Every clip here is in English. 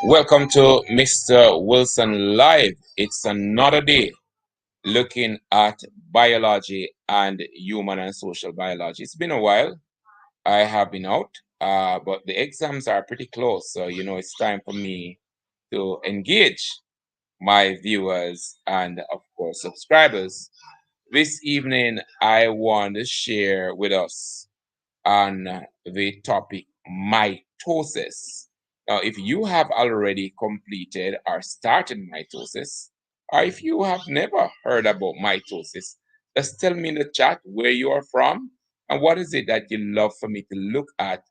Welcome to Mr. Wilson Live. It's another day looking at biology and human and social biology. It's been a while. I have been out, but the exams are pretty close. So, it's time for me to engage my viewers and, of course, subscribers. This evening, I want to share with us on the topic mitosis. Now, if you have already completed or started mitosis, or if you have never heard about mitosis, just tell me in the chat where you are from and what is it that you love for me to look at,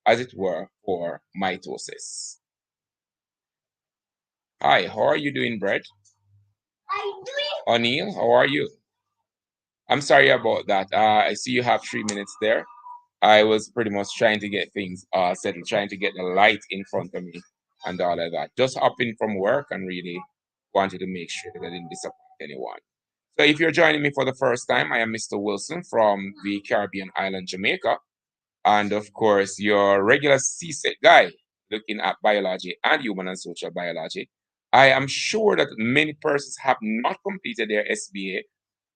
as it were, for mitosis. Hi, how are you doing, Brett? O'Neill, how are you? I'm sorry about that. I see you have 3 minutes there. I was pretty much trying to get things settled, trying to get the light in front of me and all of that. Just hopping from work and really wanted to make sure that I didn't disappoint anyone. So if you're joining me for the first time, I am Mr. Wilson from the Caribbean island, Jamaica. And of course, your regular CSET guy looking at biology and human and social biology. I am sure that many persons have not completed their SBA,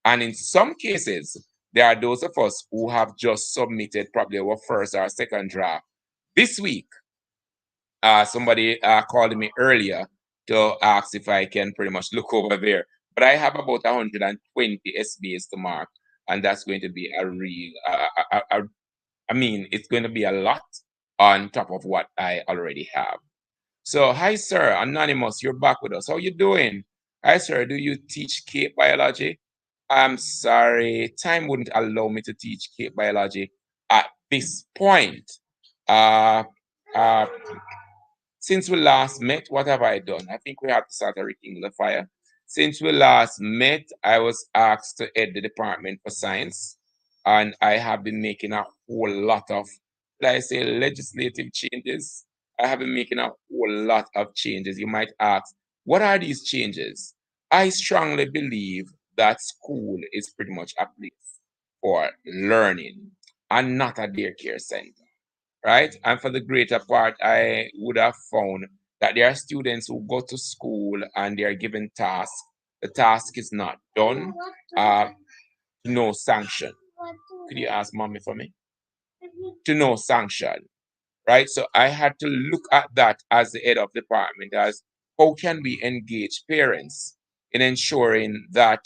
and in some cases, there are those of us who have just submitted probably our first or second draft. This week, somebody called me earlier to ask if I can pretty much look over there. But I have about 120 SBAs to mark, and that's going to be a real, I mean, it's going to be a lot on top of what I already have. So, hi, sir, Anonymous, you're back with us. How you doing? Hi, sir, do you teach Cape biology? I'm sorry, time wouldn't allow me to teach Cape biology at this point. Uh, uh, since we last met, what have I done? I think we have to start a rekindle the fire. Since we last met, I was asked to head the department for science, and I have been making a whole lot of, like I say, legislative changes. I have been making a whole lot of changes. You might ask, what are these changes? I strongly believe that school is pretty much a place for learning and not a daycare center, right? And for the greater part, I would have found that there are students who go to school and they are given tasks. The task is not done, no sanction. Could you ask mommy for me? To no sanction, right? So I had to look at that as the head of department as how can we engage parents in ensuring that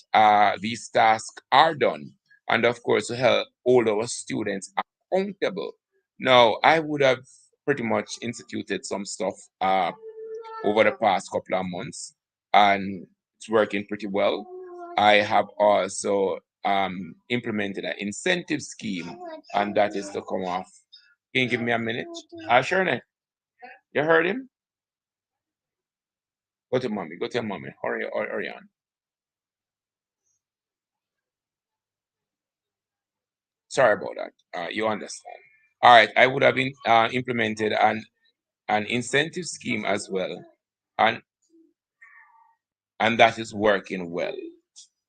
these tasks are done, and of course to help all our students accountable. Now I would have pretty much instituted some stuff over the past couple of months, and it's working pretty well. I have also implemented an incentive scheme, and that is to come off. Can you give me a minute? Sure, Nick. You heard him? Go to mommy. Go to mommy. Hurry on. Sorry about that. You understand. All right. I would have implemented an incentive scheme as well, and that is working well.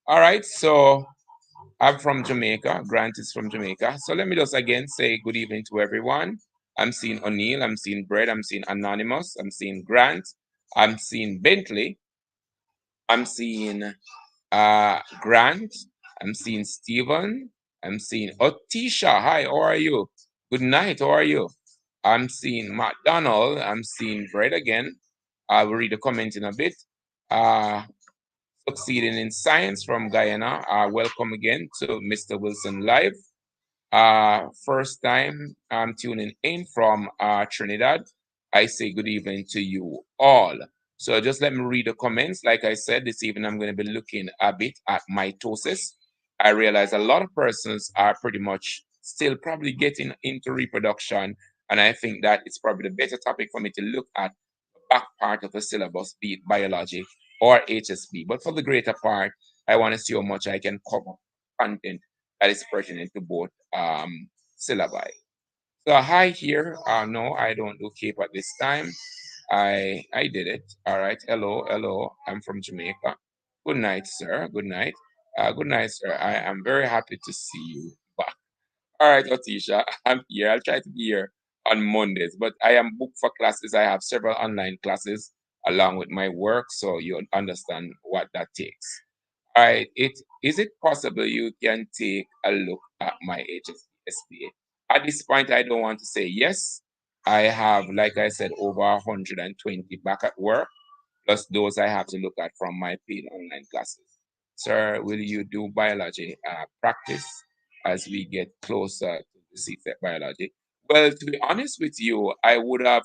All right. So I'm from Jamaica. Grant is from Jamaica. So let me just again say good evening to everyone. I'm seeing O'Neill. I'm seeing Brett. I'm seeing Anonymous. I'm seeing Grant. I'm seeing Bentley. I'm seeing Grant. I'm seeing Stephen. I'm seeing Otisha. Hi, how are you? Good night. How are you? I'm seeing McDonald. I'm seeing Brett again. I will read the comment in a bit. Succeeding in Science from Guyana. Welcome again to Mr. Wilson Live. First time I'm tuning in from Trinidad. I say good evening to you all. So just let me read the comments. Like I said, this evening I'm going to be looking a bit at mitosis. I realize a lot of persons are pretty much still probably getting into reproduction, and I think that it's probably the better topic for me to look at the back part of the syllabus, be it biology or HSB. But for the greater part, I want to see how much I can cover content that is pertinent to both syllabi. So hi here. No, I don't do Cape at this time. I did it. All right. Hello. I'm from Jamaica. Good night, sir. Good night. Good night, sir. I am very happy to see you back. All right, Otisha, I'm here. I'll try to be here on Mondays, but I am booked for classes. I have several online classes along with my work, so you understand what that takes. All right, is it possible you can take a look at my HSPA? At this point, I don't want to say yes. I have, like I said, over 120 back at work, plus those I have to look at from my paid online classes. Sir, will you do biology practice as we get closer to the CFET biology? Well, to be honest with you, I would have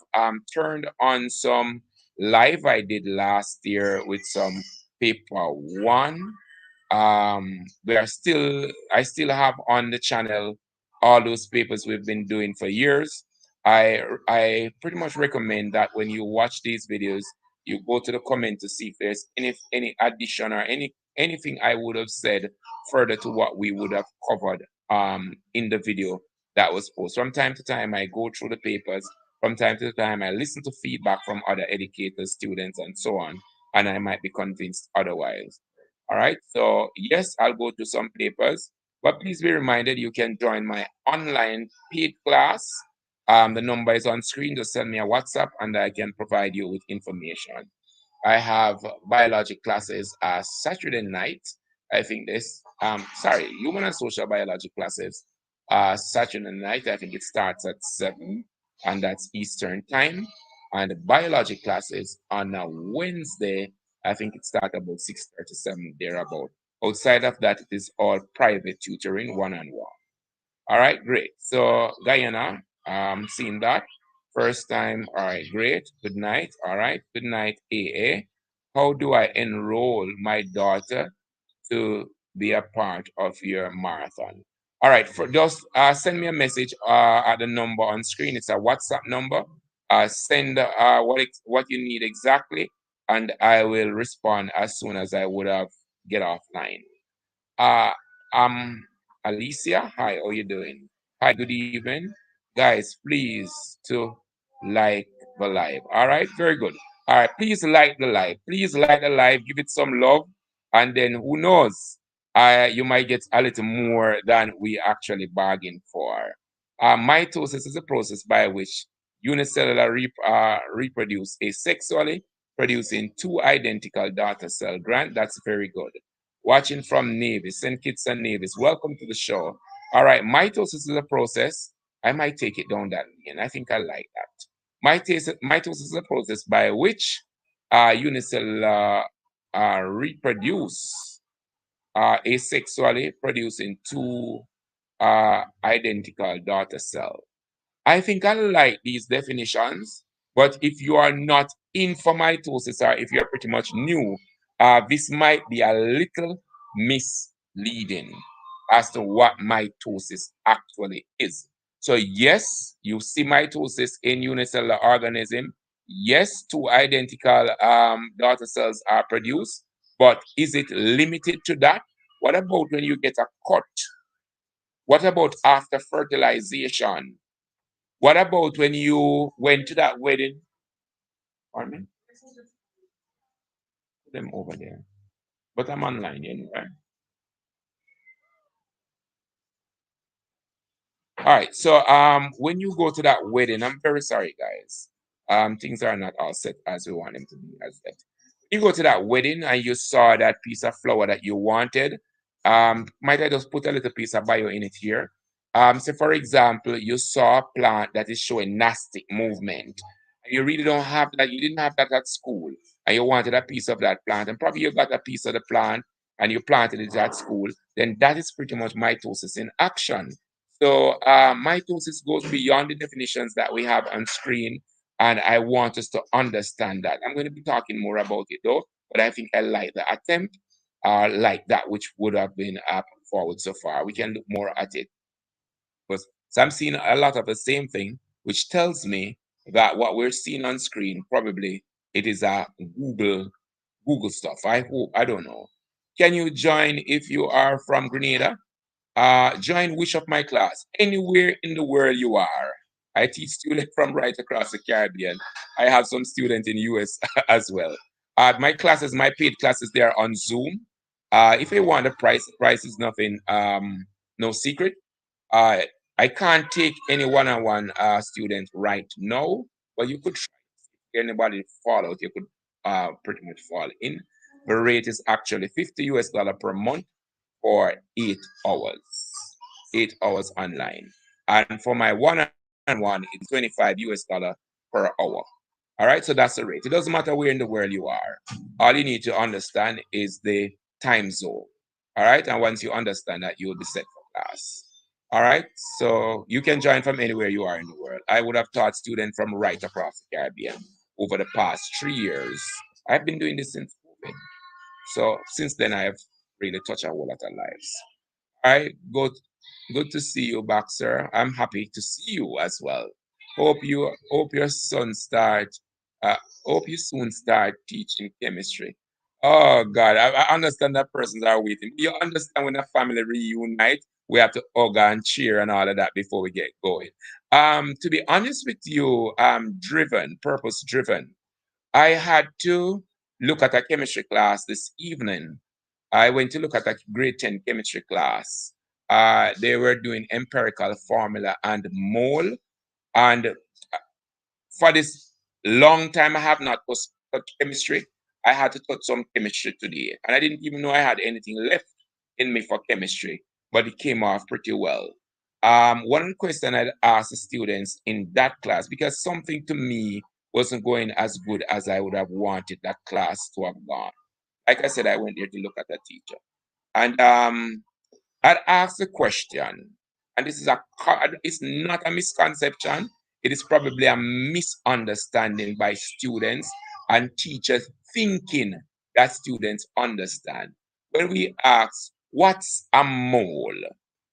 turned on some live I did last year with some paper one. We are still, I still have on the channel all those papers we've been doing for years. I pretty much recommend that when you watch these videos, you go to the comment to see if there's any addition or anything I would have said further to what we would have covered in the video that was posted. From time to time, I go through the papers. From time to time, I listen to feedback from other educators, students, and so on, and I might be convinced otherwise. All right. So yes, I'll go to some papers, but please be reminded you can join my online paid class. The number is on screen. Just send me a WhatsApp and I can provide you with information. I have biology classes Saturday night. I think human and social biology classes Saturday night. I think it starts at 7 and that's Eastern time. And biology classes on a Wednesday, I think it starts about 6:37 thereabout. Outside of that, it is all private tutoring one-on-one. All right, great. So Guyana, seeing that first time. All right, great. Good night. All right, good night, AA. How do I enroll my daughter to be a part of your marathon? All right, for just send me a message at the number on screen. It's a WhatsApp number. Send what you need exactly, and I will respond as soon as I would have get offline. Uh, I'm Alicia. Hi, how you doing? Hi, good evening. Guys, please to like the live. All right, very good. All right, please like the live. Please like the live. Give it some love. And then who knows? You might get a little more than we actually bargained for. Mitosis is a process by which unicellular reproduce asexually, producing two identical daughter cell. Grant, that's very good. Watching from Navis, St. Kitts and Navis. Welcome to the show. All right, mitosis is a process. I might take it down that lane. I think I like that. Mitosis is a process by which unicellular reproduce asexually, producing two identical daughter cells. I think I like these definitions, but if you are not in for mitosis or if you're pretty much new, this might be a little misleading as to what mitosis actually is. So yes, you see mitosis in unicellular organism. Yes, two identical daughter cells are produced, but is it limited to that? What about when you get a cut? What about after fertilization? What about when you went to that wedding? Pardon me? Put them over there. But I'm online, you know, right? All right. So when you go to that wedding, I'm very sorry, guys. Things are not all set as we want them to be as yet. You go to that wedding and you saw that piece of flower that you wanted. Might I just put a little piece of bio in it here? So for example, you saw a plant that is showing nastic movement. And you really don't have that, you didn't have that at school, and you wanted a piece of that plant, and probably you got a piece of the plant and you planted it at school, then that is pretty much mitosis in action. So mitosis goes beyond the definitions that we have on screen, and I want us to understand that. I'm going to be talking more about it though, but I think I like the attempt, like that which would have been put forward so far. We can look more at it. Because so I'm seeing a lot of the same thing, which tells me that what we're seeing on screen probably it is a Google stuff. I hope, I don't know. Can you join if you are from Grenada? Join which of my class? Anywhere in the world you are. I teach students from right across the Caribbean. I have some students in US as well. My classes, my paid classes, they are on Zoom. If you want the price is nothing, no secret. Uh, I can't take any one-on-one student right now, but you could try. If anybody fall out, you could pretty much fall in. The rate is actually $50 per month for 8 hours, 8 hours online. And for my one-on-one, it's $25 per hour. All right, so that's the rate. It doesn't matter where in the world you are. All you need to understand is the time zone. All right, and once you understand that, you'll be set for class. All right, so you can join from anywhere you are in the world. I would have taught students from right across the Caribbean over the past 3 years. I've been doing this since COVID. So since then, I have really touched a whole lot of lives. All right, good to see you back, sir. I'm happy to see you as well. Hope your son start. Uh, hope you soon start teaching chemistry. Oh God, I understand that persons are waiting. You understand when a family reunite, we have to hug and cheer and all of that before we get going. To be honest with you, I'm driven, purpose driven. I had to look at a chemistry class this evening. I went to look at a grade 10 chemistry class. They were doing empirical formula and mole. And for this long time, I have not touched chemistry. I had to touch some chemistry today. And I didn't even know I had anything left in me for chemistry, but it came off pretty well. One of the questions I'd asked the students in that class, because something to me wasn't going as good as I would have wanted that class to have gone. Like I said, I went there to look at a teacher. And I'd ask the question, and this is it's not a misconception, it is probably a misunderstanding by students and teachers thinking that students understand. When we ask, what's a mole?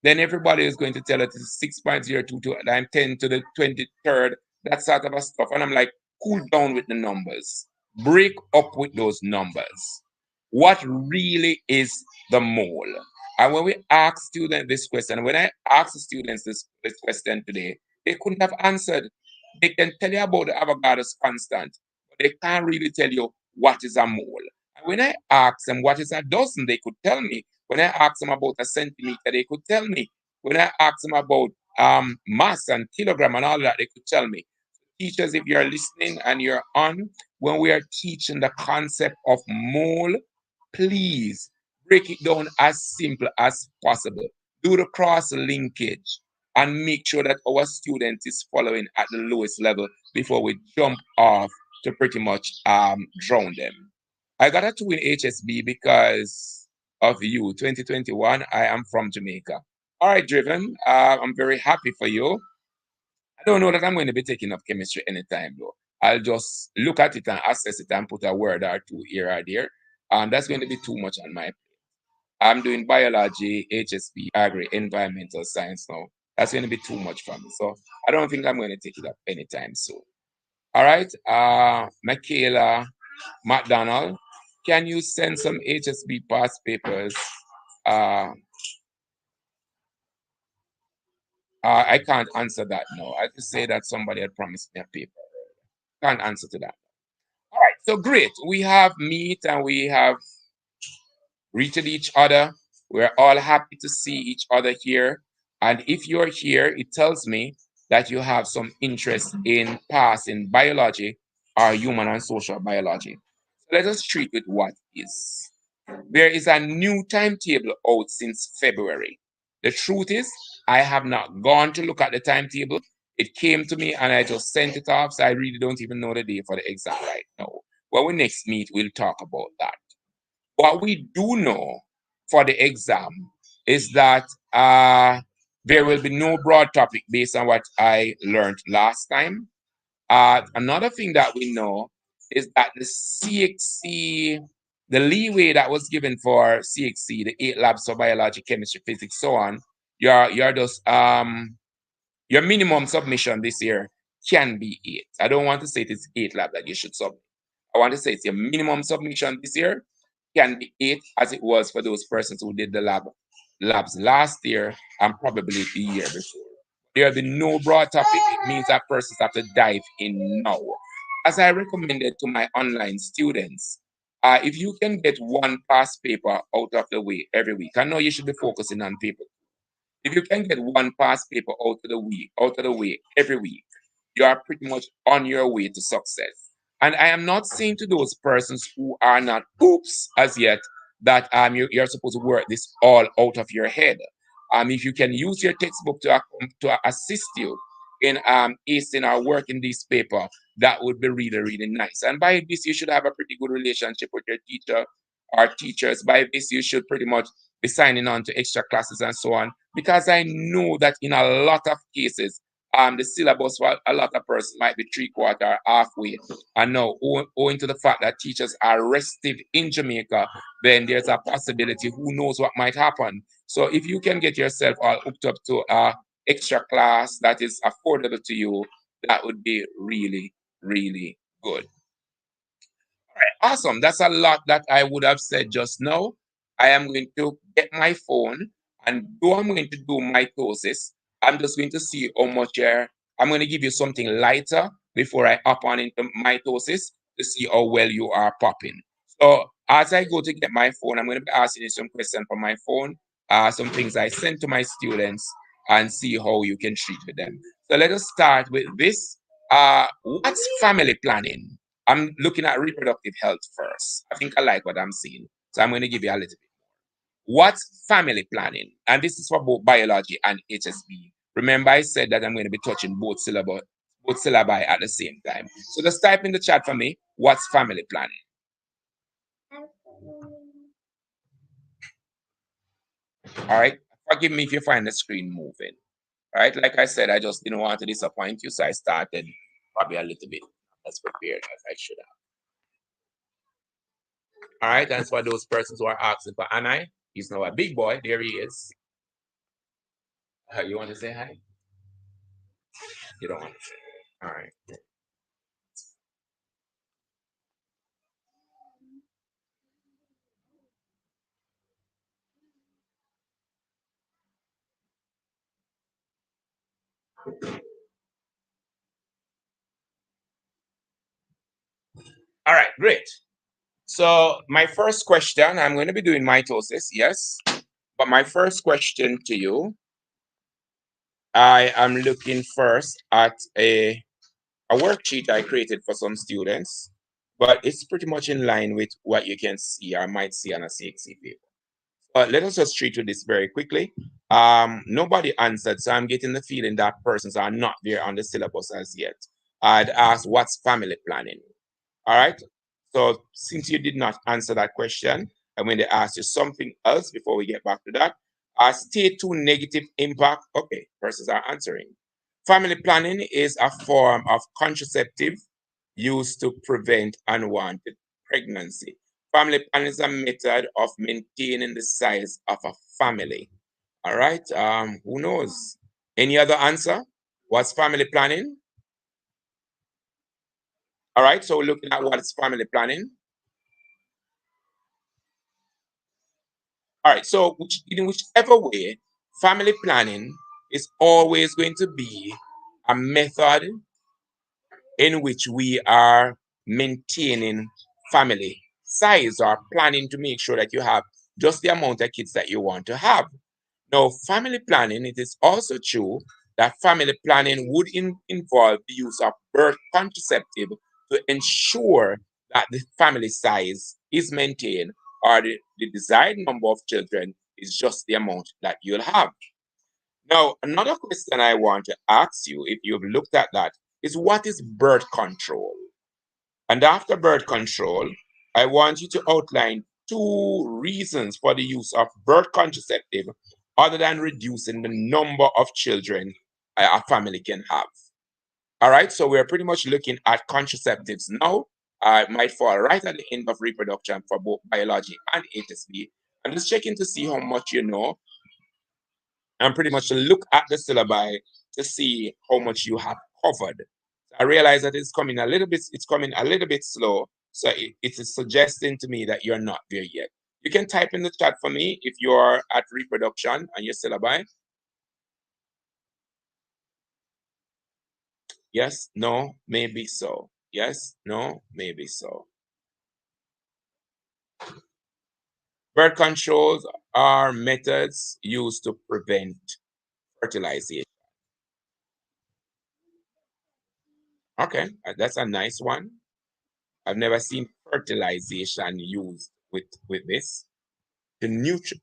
Then everybody is going to tell us it's 6.022 and 10 to the 23rd, that sort of a stuff. And I'm like, cool down with the numbers. Break up with those numbers. What really is the mole? And when we ask students this question, when I asked the students this question today, they couldn't have answered. They can tell you about the Avogadro's constant, but they can't really tell you what is a mole. And when I asked them what is a dozen, they could tell me. When I asked them about a centimeter, they could tell me. When I asked them about mass and kilogram and all that, they could tell me. Teachers, if you're listening and you're on, when we are teaching the concept of mole, please break it down as simple as possible. Do the cross linkage and make sure that our student is following at the lowest level before we jump off to pretty much drown them. I got a 2 in HSB because of you. 2021, I am from Jamaica. All right, Driven, I'm very happy for you. I don't know that I'm going to be taking up chemistry anytime though. I'll just look at it and assess it and put a word or two here or there. That's going to be too much on my plate. I'm doing biology, HSP, agri, environmental science now. That's going to be too much for me. So I don't think I'm going to take it up anytime soon. All right. Michaela McDonald, can you send some HSP past papers? I can't answer that now. I just say that somebody had promised me a paper. Can't answer to that. All right, so great. We have meet and we have greeted each other. We're all happy to see each other here. And if you're here, it tells me that you have some interest in passing biology or human and social biology. So let us treat with what is. There is a new timetable out since February. The truth is, I have not gone to look at the timetable. It came to me and I just sent it off, so I really don't even know the day for the exam right now. When we next meet, we'll talk about that. What we do know for the exam is that there will be no broad topic based on what I learned last time. Another thing that we know is that the CXC, the leeway that was given for CXC, the 8 labs for biology, chemistry, physics, so on, you're just your minimum submission this year can be 8. I don't want to say it is 8 labs that you should submit. I want to say it's your minimum submission this year can be 8 as it was for those persons who did the labs last year and probably the year before. There will be no broad topic. It means that persons have to dive in now. As I recommended to my online students, if you can get one past paper out of the way every week, I know you should be focusing on paper. If you can get one past paper out of the way every week, you are pretty much on your way to success. And I am not saying to those persons who are not oops as yet that you're supposed to work this all out of your head. If you can use your textbook to assist you in acing or working this paper, that would be really, really nice. And by this, you should have a pretty good relationship with your teacher or teachers. By this, you should pretty much be signing on to extra classes and so on. Because I know that in a lot of cases, the syllabus for a lot of persons might be three-quarter, halfway. And now, owing to the fact that teachers are restive in Jamaica, then there's a possibility who knows what might happen. So if you can get yourself all hooked up to a extra class that is affordable to you, that would be really, really good. Awesome. That's a lot that I would have said just now. I am going to get my phone, and though I'm going to do mitosis, I'm just going to see how much here. I'm going to give you something lighter before I hop on into mitosis to see how well you are popping. So as I go to get my phone, I'm going to be asking you some questions from my phone, some things I send to my students, and see how you can treat with them. So let us start with this. What's family planning? I'm looking at reproductive health first. I think I like what I'm seeing. So I'm going to give you a little bit. What's family planning? And this is for both biology and HSB. Remember, I said that I'm going to be touching both syllabi at the same time. So just type in the chat for me, what's family planning? All right. Forgive me if you find the screen moving. All right. Like I said, I just didn't want to disappoint you. So I started probably a little bit as prepared as I should have. All right, that's for those persons who are asking for Anai. He's now a big boy. There he is. You want to say hi? You don't want to say hi. All right. All right, great. So my first question, I'm going to be doing mitosis, yes. But my first question to you, I am looking first at a worksheet I created for some students, but it's pretty much in line with what you can see or might see on a CXC paper. Let us just treat with this very quickly. Nobody answered, so I'm getting the feeling that persons are not there on the syllabus as yet. I'd ask, what's family planning? All right. So since you did not answer that question, I'm going to ask you something else before we get back to that. State two negative impact. Okay, persons are answering. Family planning is a form of contraceptive used to prevent unwanted pregnancy. Family planning is a method of maintaining the size of a family. All right. Who knows? Any other answer? What's family planning? All right. So we're looking at what's family planning. All right. So in whichever way, family planning is always going to be a method in which we are maintaining family size or planning to make sure that you have just the amount of kids that you want to have. Now, family planning, it is also true that family planning would involve the use of birth contraceptive to ensure that the family size is maintained or the desired number of children is just the amount that you'll have. Now, another question I want to ask you, if you've looked at that, is what is birth control? And after birth control, I want you to outline two reasons for the use of birth contraceptive other than reducing the number of children a family can have. All right, so we're pretty much looking at contraceptives now. It might fall right at the end of reproduction for both biology and HSB. I'm just checking to see how much you know and pretty much look at the syllabi to see how much you have covered. I realize that it's coming a little bit slow. So it is suggesting to me that you're not there yet. You can type in the chat for me if you're at reproduction and your syllabi. Yes, no, maybe so. Yes, no, maybe so. Birth controls are methods used to prevent fertilization. Okay, that's a nice one. I've never seen fertilization used with this. The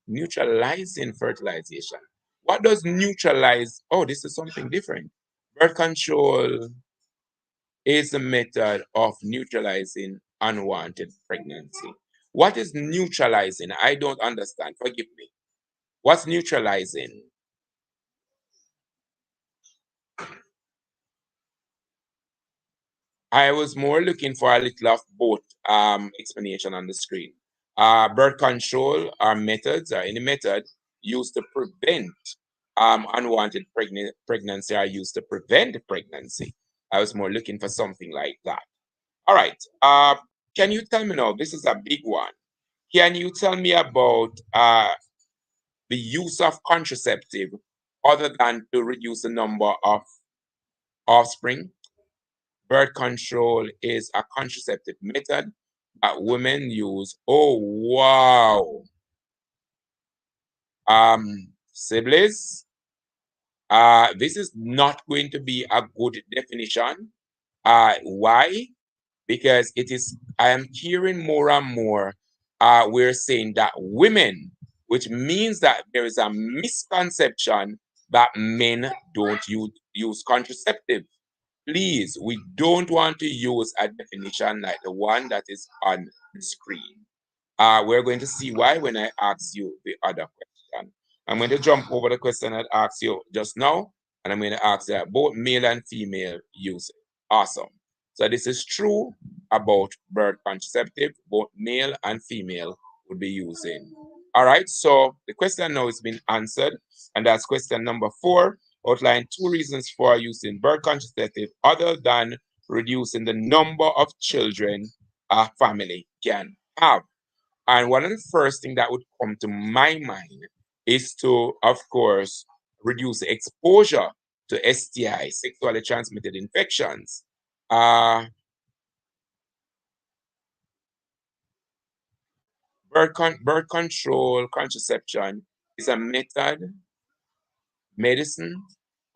neutralizing fertilization. What does neutralize? Oh, this is something different. Birth control is a method of neutralizing unwanted pregnancy. What is neutralizing? I don't understand. Forgive me. What's neutralizing? I was more looking for a little of both explanation on the screen. Birth control are methods, or any method used to prevent unwanted pregnancy, are used to prevent pregnancy. I was more looking for something like that. All right. Can you tell me now? This is a big one. Can you tell me about the use of contraceptive other than to reduce the number of offspring? Birth control is a contraceptive method that women use. Oh, wow. Siblings, this is not going to be a good definition. Why? Because it is, I am hearing more and more, we're saying that women, which means that there is a misconception that men don't use contraceptive. Please, we don't want to use a definition like the one that is on the screen. We're going to see why when I ask you the other question. I'm going to jump over the question I asked you just now, and I'm going to ask that both male and female use it. Awesome. So this is true about birth contraceptive. Both male and female would be using. All right. So the question now has been answered, and that's question number 4. Outline 2 reasons for using birth contraceptive other than reducing the number of children a family can have. And one of the first things that would come to my mind is to, of course, reduce the exposure to STI, sexually transmitted infections. Birth control contraception is a method, medicine,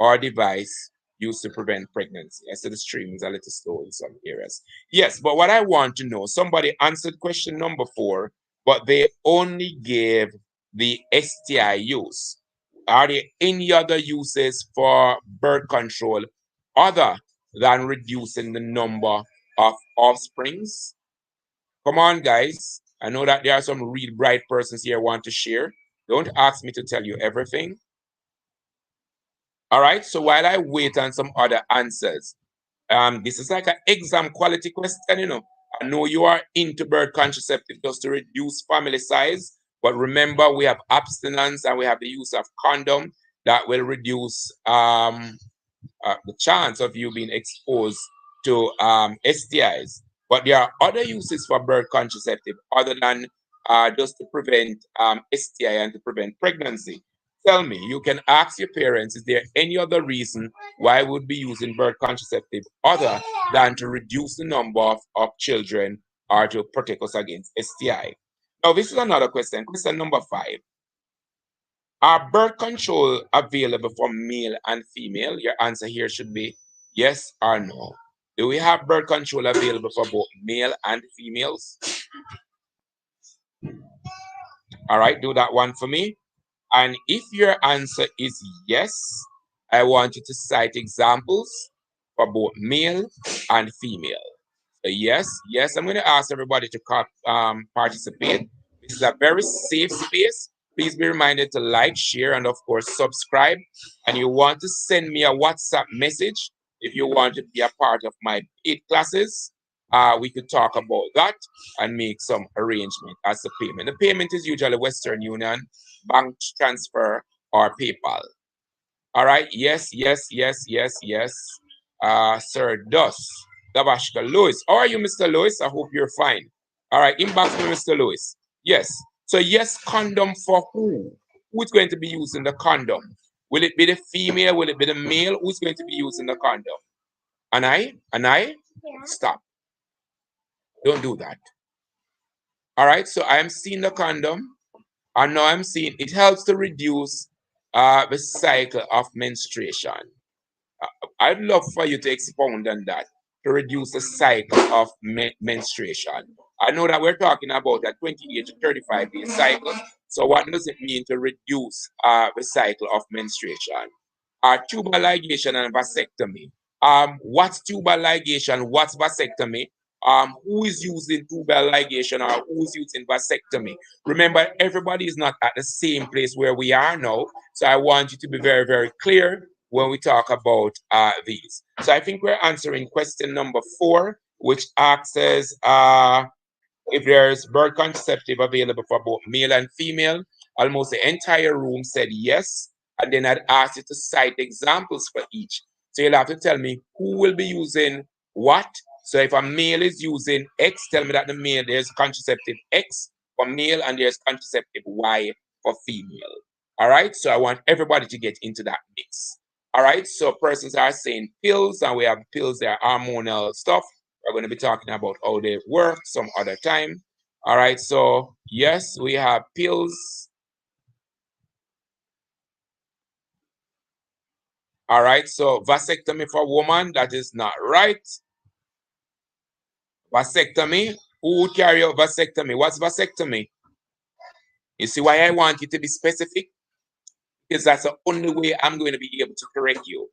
or device used to prevent pregnancy. I said the stream is a little slow in some areas. Yes, but what I want to know, somebody answered question number 4, but they only gave the STI use. Are there any other uses for birth control other than reducing the number of offsprings? Come on, guys. I know that there are some real bright persons here who want to share. Don't ask me to tell you everything. All right. So while I wait on some other answers, this is like an exam quality question, you know. I know you are into birth contraceptive just to reduce family size, but remember we have abstinence and we have the use of condom that will reduce the chance of you being exposed to STIs. But there are other uses for birth contraceptive other than just to prevent STI and to prevent pregnancy. Tell me, you can ask your parents, is there any other reason why we would be using birth contraceptive other than to reduce the number of children or to protect us against STI? Now, this is another question. Question number 5. Are birth control available for male and female? Your answer here should be yes or no. Do we have birth control available for both male and females? All right, do that one for me. And if your answer is yes, I want you to cite examples for both male and female. So yes, I'm going to ask everybody to participate. This is a very safe space. Please be reminded to like, share, and of course, subscribe. And you want to send me a WhatsApp message if you want to be a part of my paid classes. We could talk about that and make some arrangement as the payment. The payment is usually Western Union, bank transfer, or PayPal. All right. Yes. Sir Dus. Gabashka Lewis. How are you, Mr. Lewis? I hope you're fine. All right. Inbox me, Mr. Lewis. Yes. So, yes, condom for who? Who's going to be using the condom? Will it be the female? Will it be the male? Who's going to be using the condom? And I? Yeah. Stop. Don't do that. All right. So, I am seeing the condom. And now I'm seeing it helps to reduce the cycle of menstruation. I'd love for you to expound on that to reduce the cycle of menstruation. I know that we're talking about a 28 to 35 day cycle. So, what does it mean to reduce the cycle of menstruation? Tubal ligation and vasectomy. What's tubal ligation? What's vasectomy? Who is using tubal ligation or who's using vasectomy? Remember, everybody is not at the same place where we are now. So I want you to be very, very clear when we talk about these. So I think we're answering question number 4, which asks us if there's birth contraceptive available for both male and female. Almost the entire room said yes. And then I'd ask you to cite examples for each. So you'll have to tell me who will be using what. So if a male is using X, tell me that the male, there's contraceptive X for male and there's contraceptive Y for female. All right. So I want everybody to get into that mix. All right. So persons are saying pills, and we have pills, they're hormonal stuff. We're going to be talking about how they work some other time. All right. So yes, we have pills. All right. So vasectomy for woman, that is not right. Vasectomy. Who would carry out vasectomy? What's vasectomy? You see why I want you to be specific? Because that's the only way I'm going to be able to correct you.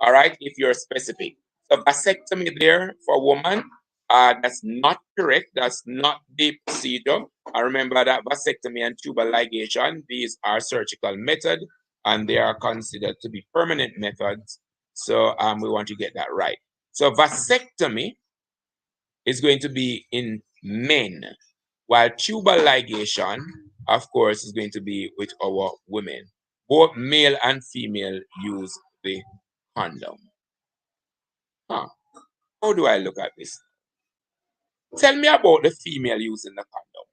All right, if you're specific. So vasectomy there for woman, that's not correct. That's not the procedure. I remember that vasectomy and tubal ligation, these are surgical methods and they are considered to be permanent methods. So we want to get that right. So vasectomy is going to be in men, while tubal ligation, of course, is going to be with our women. Both male and female use the condom. Huh. How do I look at this? Tell me about the female using the condom.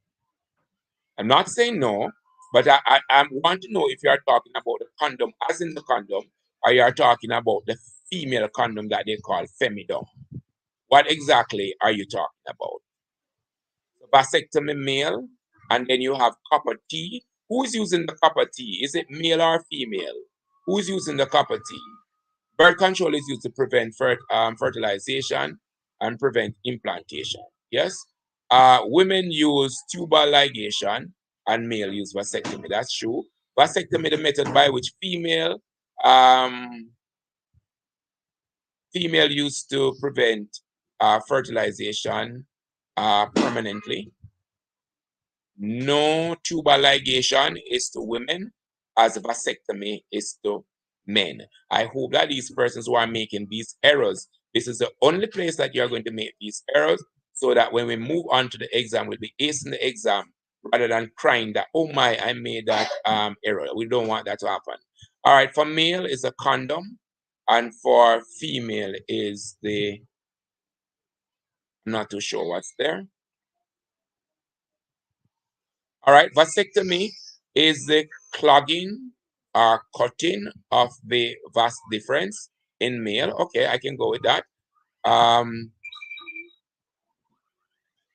I'm not saying no, but I want to know if you are talking about the condom as in the condom, or you are talking about the female condom that they call femidom. What exactly are you talking about? So vasectomy male, and then you have copper T. Who is using the copper T? Is it male or female? Who is using the copper T? Birth control is used to prevent fertilization and prevent implantation. Yes? Women use tubal ligation and male use vasectomy. That's true. Vasectomy, the method by which um, female used to prevent fertilization permanently. No, tubal ligation is to women as vasectomy is to men. I hope that these persons who are making these errors, this is the only place that you're going to make these errors, so that when we move on to the exam, we'll be acing the exam rather than crying that, oh my, I made that error. We don't want that to happen. All right, for male is a condom, and for female is the, I'm not too sure what's there. All right, vasectomy is the clogging or cutting of the vas deferens in male. Okay, I can go with that.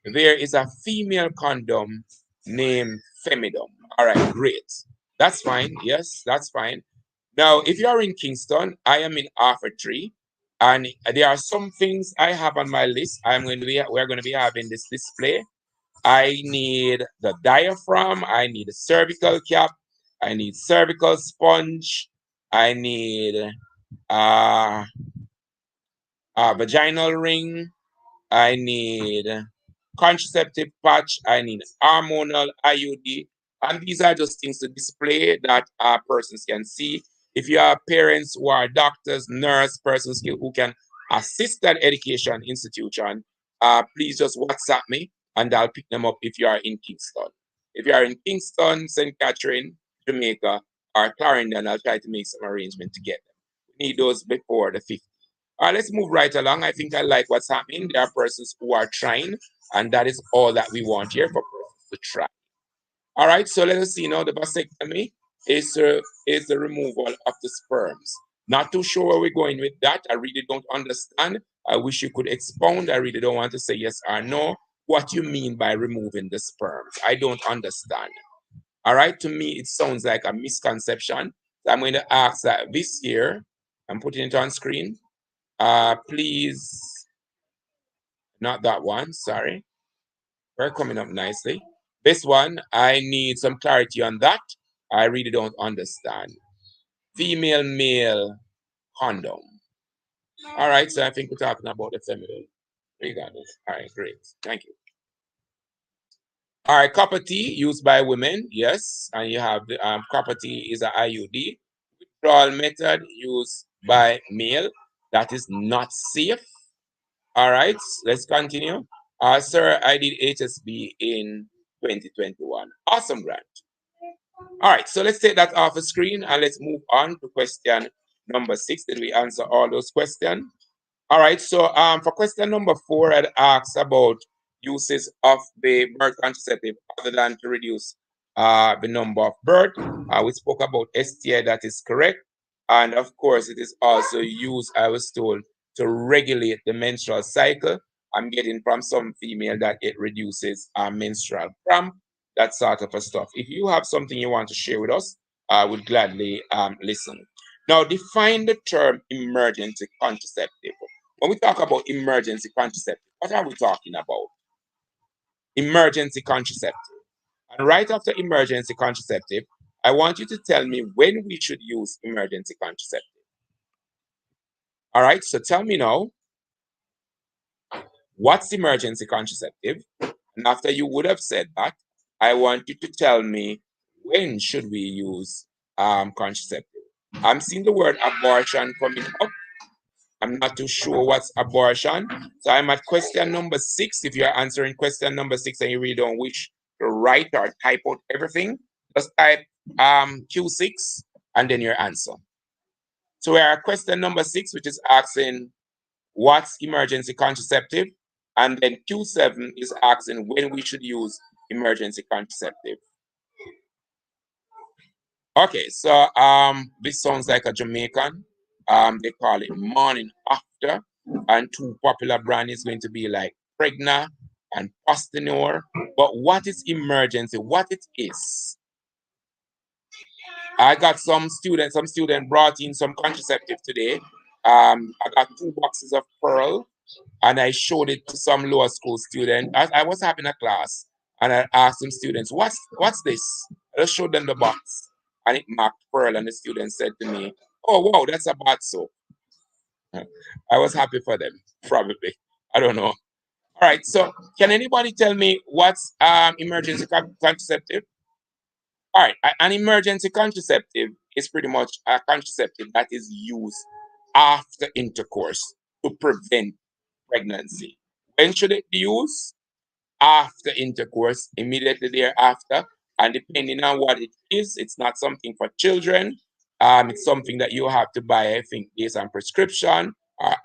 There is a female condom named femidom. All right, great. That's fine. Yes, that's fine. Now, if you are in Kingston, I am in Offer 3, and there are some things I have on my list. We're going to be having this display. I need the diaphragm, I need a cervical cap, I need cervical sponge, I need a vaginal ring, I need contraceptive patch, I need hormonal IUD, and these are just things to display that persons can see. If you have parents who are doctors, nurse, persons who can assist that education institution, please just WhatsApp me and I'll pick them up if you are in Kingston. If you are in Kingston, St. Catherine, Jamaica, or Clarendon, I'll try to make some arrangement to get them. We need those before the 5th. Let's move right along. I think I like what's happening. There are persons who are trying, and that is all that we want here, for persons to try. All right, so let us see now. The vasectomy is the removal of the sperms. Not too sure where we're going with that. I really don't understand. I wish you could expound. I really don't want to say yes or no. What you mean by removing the sperms? I don't understand. All right, to me, it sounds like a misconception. So I'm going to ask that this here, I'm putting it on screen. Please, not that one, sorry. We're coming up nicely. This one, I need some clarity on that. I really don't understand. Female, male condom. All right, so I think we're talking about the feminine. Regardless. All right, great. Thank you. All right, copper T used by women, yes, and you have the copper T is an IUD. Withdrawal method used by male, that is not safe. All right, let's continue. Sir, I did HSB in 2021. Awesome, Grant. All right, so let's take that off the screen and let's move on to question number 6. Did we answer all those questions? All right, so for question number 4, I'd ask about uses of the birth contraceptive other than to reduce the number of birth. We spoke about STI, that is correct. And of course, it is also used, I was told, to regulate the menstrual cycle. I'm getting from some female that it reduces menstrual cramp, that sort of a stuff. If you have something you want to share with us, I would gladly listen. Now, define the term emergency contraceptive. When we talk about emergency contraceptive, what are we talking about? Emergency contraceptive. And right after emergency contraceptive, I want you to tell me when we should use emergency contraceptive. All right, so tell me now, what's emergency contraceptive? And after you would have said that, I want you to tell me when should we use contraceptive. I'm seeing the word abortion coming up. I'm not too sure what's abortion. So I'm at question number 6. If you're answering question number 6 and you really don't wish to write or type out everything, just type Q6 and then your answer. So we're at question number 6, which is asking what's emergency contraceptive, and then Q7 is asking when we should use emergency contraceptive. Okay, so this sounds like a Jamaican. They call it morning after, and 2 popular brand is going to be like Pregna and Postinor. But what is emergency? What it is? I got some student brought in some contraceptive today. I got 2 boxes of Pearl, and I showed it to some lower school student. I was having a class, and I asked some students, "What's this?" I just showed them the box, and it marked Pearl, and the student said to me, "Oh wow, that's a bath soap." I was happy for them, probably. I don't know. All right, so can anybody tell me what's emergency contraceptive? All right, an emergency contraceptive is pretty much a contraceptive that is used after intercourse to prevent pregnancy. When should it be used? After intercourse, immediately thereafter. And depending on what it is, it's not something for children. It's something that you have to buy, I think, based on prescription.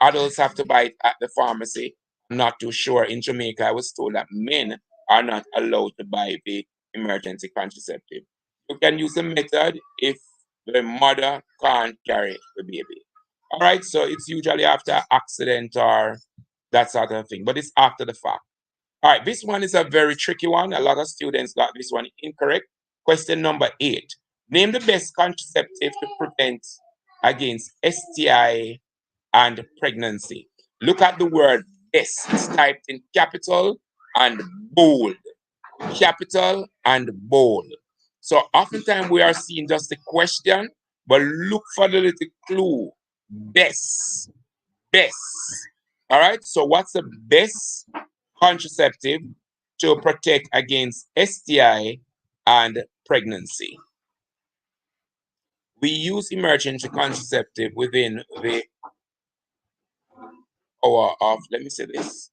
Adults have to buy it at the pharmacy. I'm not too sure. In Jamaica, I was told that men are not allowed to buy the emergency contraceptive. You can use the method if the mother can't carry the baby. All right, so it's usually after accident or that sort of thing, but it's after the fact. All right, this one is a very tricky one. A lot of students got this one incorrect. Question number 8. Name the best contraceptive to prevent against STI and pregnancy. Look at the word best. It's typed in capital and bold. Capital and bold. So oftentimes we are seeing just the question, but look for the little clue. Best. Best. All right, so what's the best contraceptive to protect against STI and pregnancy? We use emergency contraceptive within the hour of, let me say this.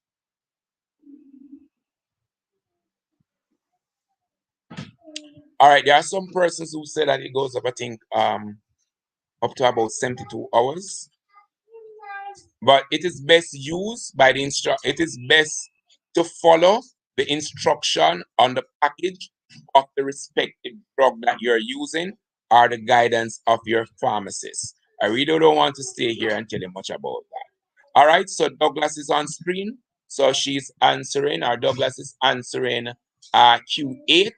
All right, there are some persons who say that it goes up, I think, up to about 72 hours. But it is best used by the it is best to follow the instruction on the package of the respective drug that you're using or the guidance of your pharmacist. I really don't want to stay here and tell you much about that. All right, so Douglas is on screen. So she's answering, or Douglas is answering Q8.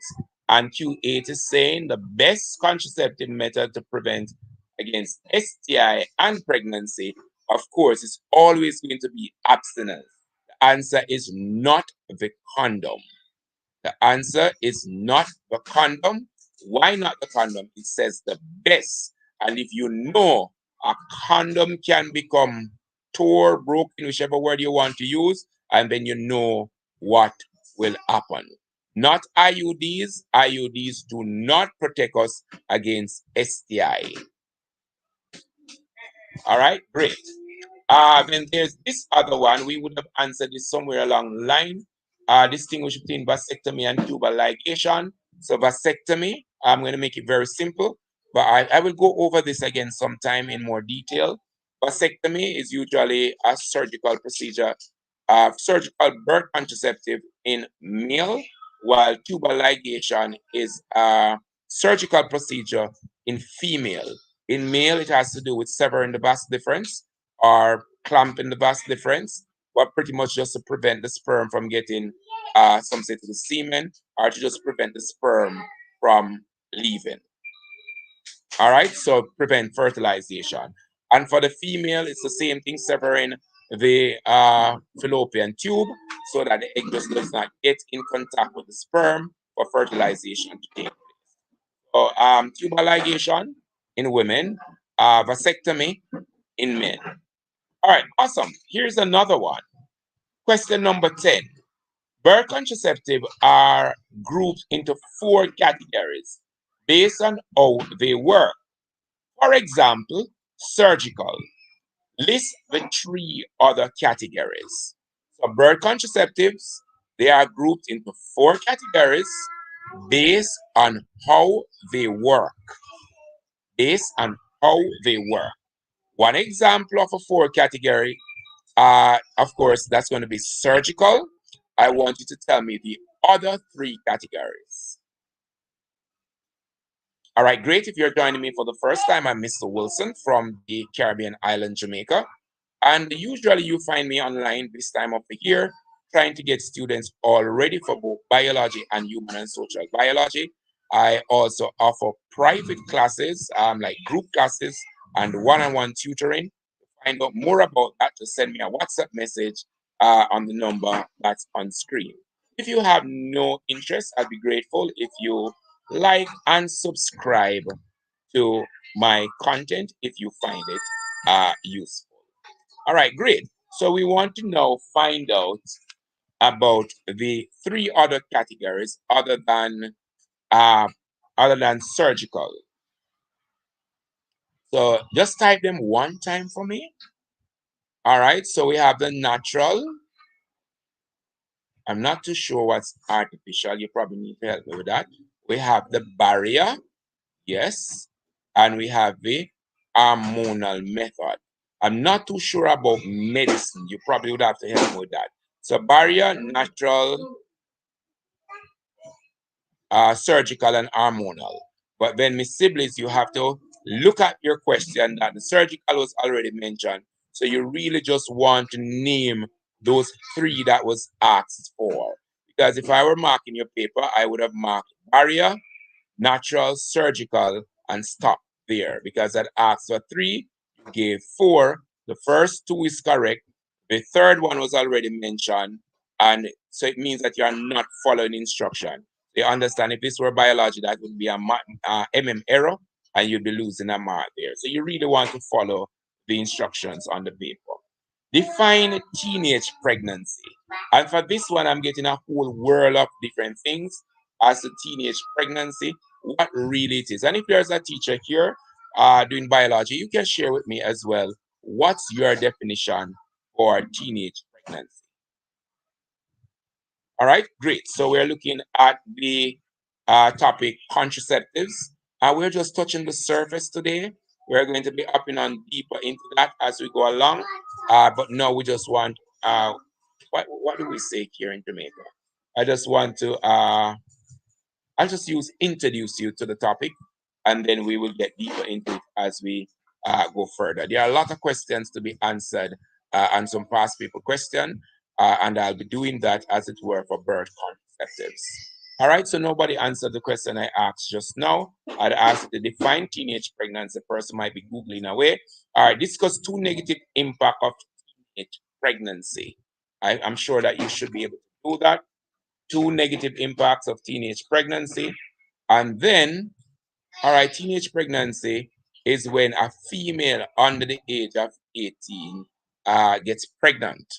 And Q8 is saying the best contraceptive method to prevent against STI and pregnancy, of course, is always going to be abstinence. The answer is not the condom. The answer is not the condom. Why not the condom? It says the best. And if you know a condom can become tore, broken, whichever word you want to use, and then you know what will happen. Not IUDs. IUDs do not protect us against STI. All right, great. Then there's this other one. We would have answered this somewhere along the line. Distinguish between vasectomy and tubal ligation. So vasectomy, I'm going to make it very simple, but I will go over this again sometime in more detail. Vasectomy is usually a surgical procedure, surgical birth contraceptive in male, while tubal ligation is a surgical procedure in female. In male, it has to do with severing the vas deferens or clamping the vas deferens, but pretty much just to prevent the sperm from getting, some say to the semen, or to just prevent the sperm from leaving. All right, so prevent fertilization. And for the female, it's the same thing, severing the fallopian tube so that the egg just does not get in contact with the sperm for fertilization to take place. So, tubal ligation in women, vasectomy in men. All right, awesome. Here's another one. Question number 10. Birth contraceptives are grouped into 4 categories based on how they work. For example, surgical. List the 3 other categories. So birth contraceptives, they are grouped into 4 categories based on how they work. Based on how they work. One example of a 4 category, of course, that's going to be surgical. I want you to tell me the other 3 categories. All right, great. If you're joining me for the first time, I'm Mr. Wilson from the Caribbean island, Jamaica. And usually you find me online this time of the year, trying to get students all ready for both biology and human and social biology. I also offer private classes, like group classes and one-on-one tutoring. To find out more about that, just send me a WhatsApp message on the number that's on screen. If you have no interest, I'd be grateful if you like and subscribe to my content if you find it useful. All right, great. So we want to now find out about the 3 other categories uh, other than surgical. So just type them one time for me. All right, so we have the natural. I'm not too sure what's artificial. You probably need to help me with that. We have the barrier, yes, and we have the hormonal method. I'm not too sure about medicine. You probably would have to help me with that. So barrier, natural, surgical, and hormonal. But then, Miss Siblings, you have to look at your question that the surgical was already mentioned. So you really just want to name those 3 that was asked for. Because if I were marking your paper, I would have marked barrier, natural, surgical, and stop there. Because that asked for 3, you gave 4. The first 2 is correct. The third one was already mentioned. And so it means that you are not following instruction. You understand, if this were biology, that would be a error, and you'd be losing a mark there. So you really want to follow the instructions on the paper. Define teenage pregnancy. And for this one, I'm getting a whole world of different things as to teenage pregnancy, what really it is. And if there's a teacher here doing biology, you can share with me as well. What's your definition for teenage pregnancy? All right, great. So we're looking at the topic contraceptives. We're just touching the surface today. We're going to be upping on deeper into that as we go along. But now we just want, what do we say here in Jamaica? I just want to, I'll just introduce you to the topic, and then we will get deeper into it as we go further. There are a lot of questions to be answered and some past people question, and I'll be doing that as it were for birth contraceptives. All right, so nobody answered the question I asked just now. I'd asked to define teenage pregnancy. The person might be Googling away. All right, discuss two negative impact of teenage pregnancy. I'm sure that you should be able to do that. Two negative impacts of teenage pregnancy. And then, all right, teenage pregnancy is when a female under the age of 18 gets pregnant.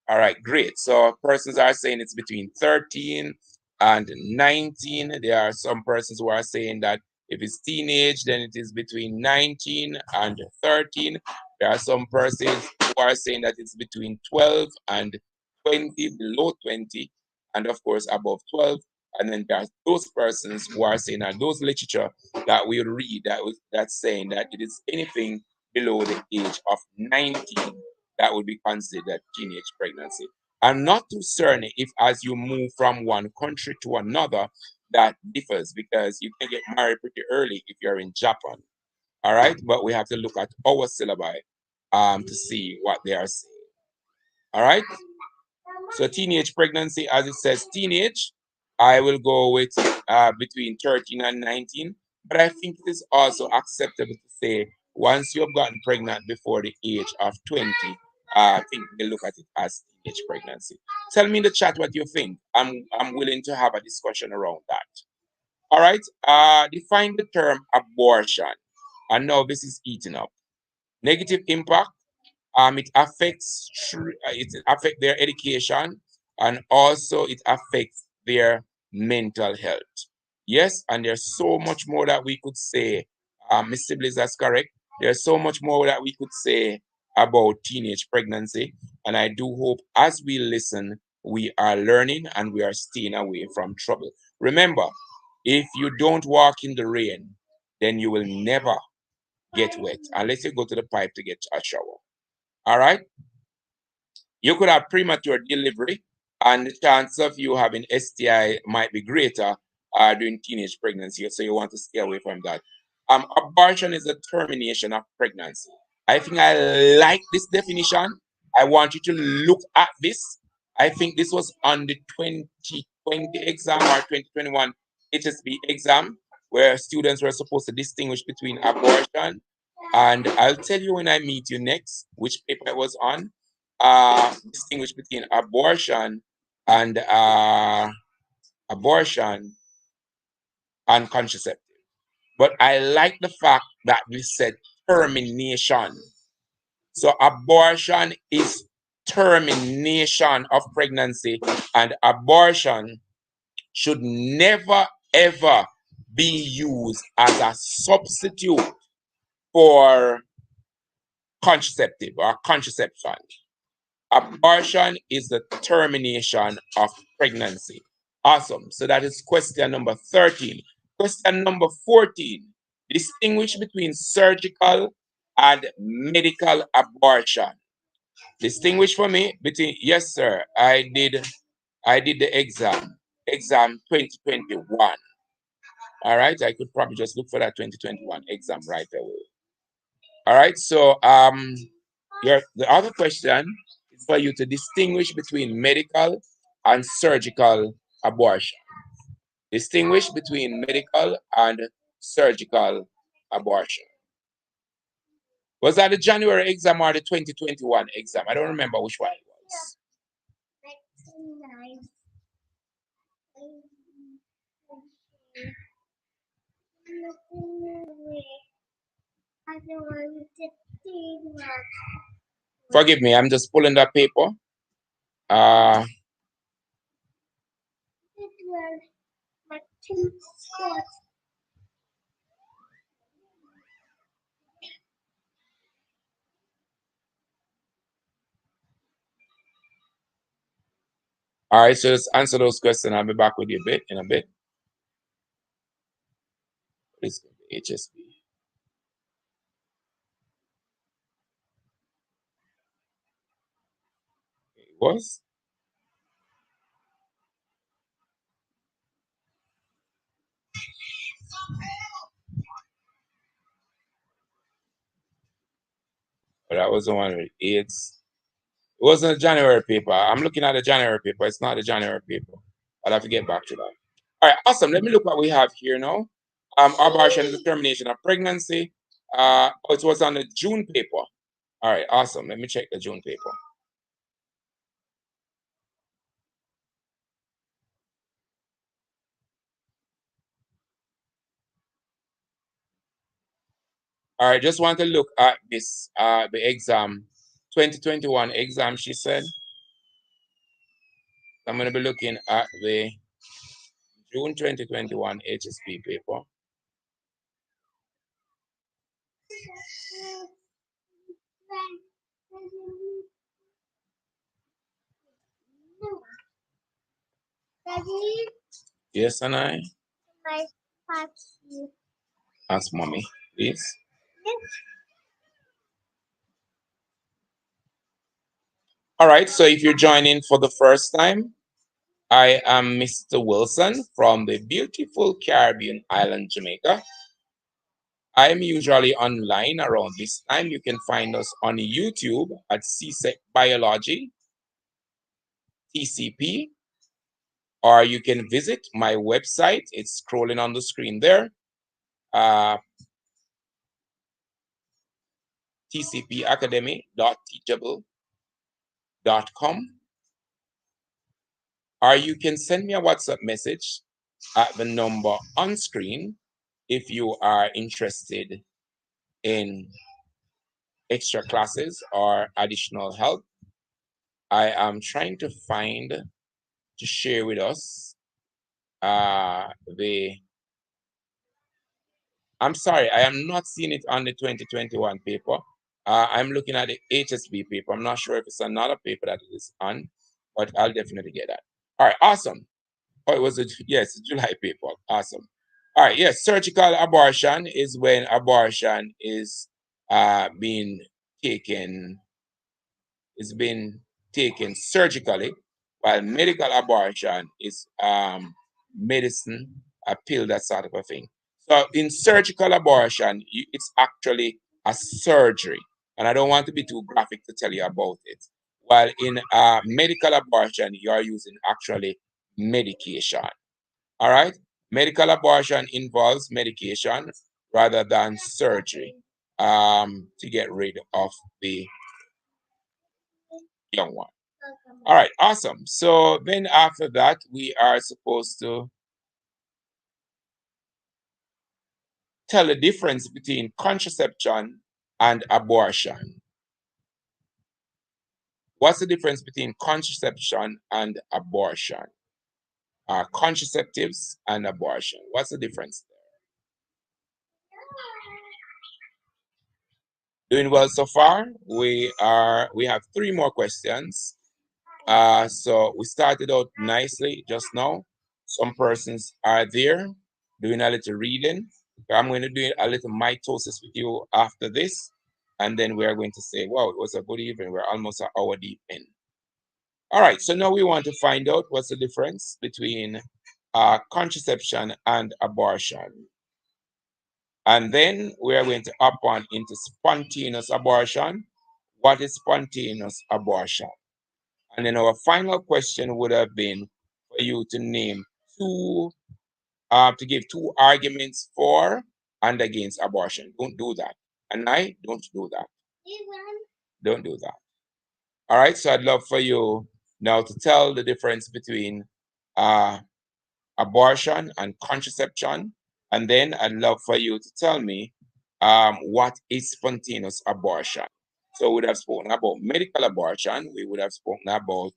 All right, great. So persons are saying it's between 13 and 19. There are some persons who are saying that if it's teenage, then it is between 19 and 13. There are some persons who are saying that it's between 12 and 20, below 20, and of course above 12. And then there are those persons who are saying that those literature that we read that's saying that it is anything below the age of 19 that would be considered teenage pregnancy. I'm not too certain if as you move from one country to another, that differs because you can get married pretty early if you're in Japan. All right, but we have to look at our syllabi to see what they are saying. All right. So teenage pregnancy, as it says teenage, I will go with between 13 and 19. But I think it is also acceptable to say once you've gotten pregnant before the age of 20, I think they look at it as teenage pregnancy. Tell me in the chat what you think. I'm willing to have a discussion around that. All right. Define the term abortion. And now this is eating up. Negative impact, it affects their education, and also it affects their mental health. Yes, and there's so much more that we could say. Miss Sibley, that's correct. There's so much more that we could say about teenage pregnancy, and I do hope as we listen, we are learning and we are staying away from trouble. Remember, if you don't walk in the rain, then you will never get wet unless you go to the pipe to get a shower. All right. You could have premature delivery, and the chance of you having STI might be greater during teenage pregnancy. So you want to stay away from that. Abortion is a termination of pregnancy. I think I like this definition. I want you to look at this. I think this was on the 2020 exam or 2021 HSB exam, where students were supposed to distinguish between abortion, and I'll tell you when I meet you next which paper it was on. Distinguish between and abortion and contraceptive. But I like the fact that we said termination. So abortion is termination of pregnancy, and abortion should never ever be used as a substitute for contraceptive or contraception. Abortion is the termination of pregnancy. Awesome. So that is question number 13. Question number 14. Distinguish between surgical and medical abortion. Distinguish for me between, yes, sir. I did the exam 2021. All right. I could probably just look for that 2021 exam right away. All right. So the other question is for you to distinguish between medical and surgical abortion. Distinguish between medical and surgical abortion. Was that the January exam or the 2021 exam? I don't remember which one it was. Forgive me, I'm just pulling that paper. All right, so let's answer those questions. I'll be back with you in a bit. Please go to HSB. It was. But that was the one with AIDS. It wasn't a January paper. I'm looking at the January paper. It's not the January paper. I'll have to get back to that. All right, awesome. Let me look what we have here now. Abortion is the termination of pregnancy. It was on the June paper. All right, awesome. Let me check the June paper. All right, just want to look at this, the exam, 2021 exam, she said. I'm going to be looking at the June 2021 HSP paper. Yes, and I? Ask mommy, please. All right, so if you're joining for the first time, I am Mr. Wilson from the beautiful Caribbean island, Jamaica. I am usually online around this time. You can find us on YouTube at CSEC Biology, TCP, or you can visit my website. It's scrolling on the screen there, tcpacademy.teachable.com, or you can send me a WhatsApp message at the number on screen if you are interested in extra classes or additional help. I am trying to find to share with us the I'm sorry, I am not seeing it on the 2021 paper. I'm looking at the HSB paper. I'm not sure if it's another paper that it is on, but I'll definitely get that. All right, awesome. Oh, it was yes, July paper. Awesome. All right, yes, surgical abortion is when abortion is being taken is being taken surgically, while medical abortion is medicine, a pill, that sort of a thing. So in surgical abortion, it's actually a surgery, and I don't want to be too graphic to tell you about it. While in medical abortion, you are using actually medication. All right, medical abortion involves medication rather than surgery to get rid of the young one. All right, awesome. So then after that, we are supposed to tell the difference between contraception and abortion. What's the difference between contraception and abortion? Contraceptives and abortion. What's the difference there? Doing well so far. We have three more questions. So we started out nicely just now. Some persons are there doing a little reading. I'm going to do a little mitosis with you after this. And then we are going to say, wow, it was a good evening. We're almost an hour deep in. All right, so now we want to find out what's the difference between contraception and abortion. And then we are going to up on into spontaneous abortion. What is spontaneous abortion? And then our final question would have been for you to name to give two arguments for and against abortion. Don't do that. And I don't do that. Don't do that. All right. So I'd love for you now to tell the difference between uh, abortion and contraception. And then I'd love for you to tell me what is spontaneous abortion. So we would have spoken about medical abortion, we would have spoken about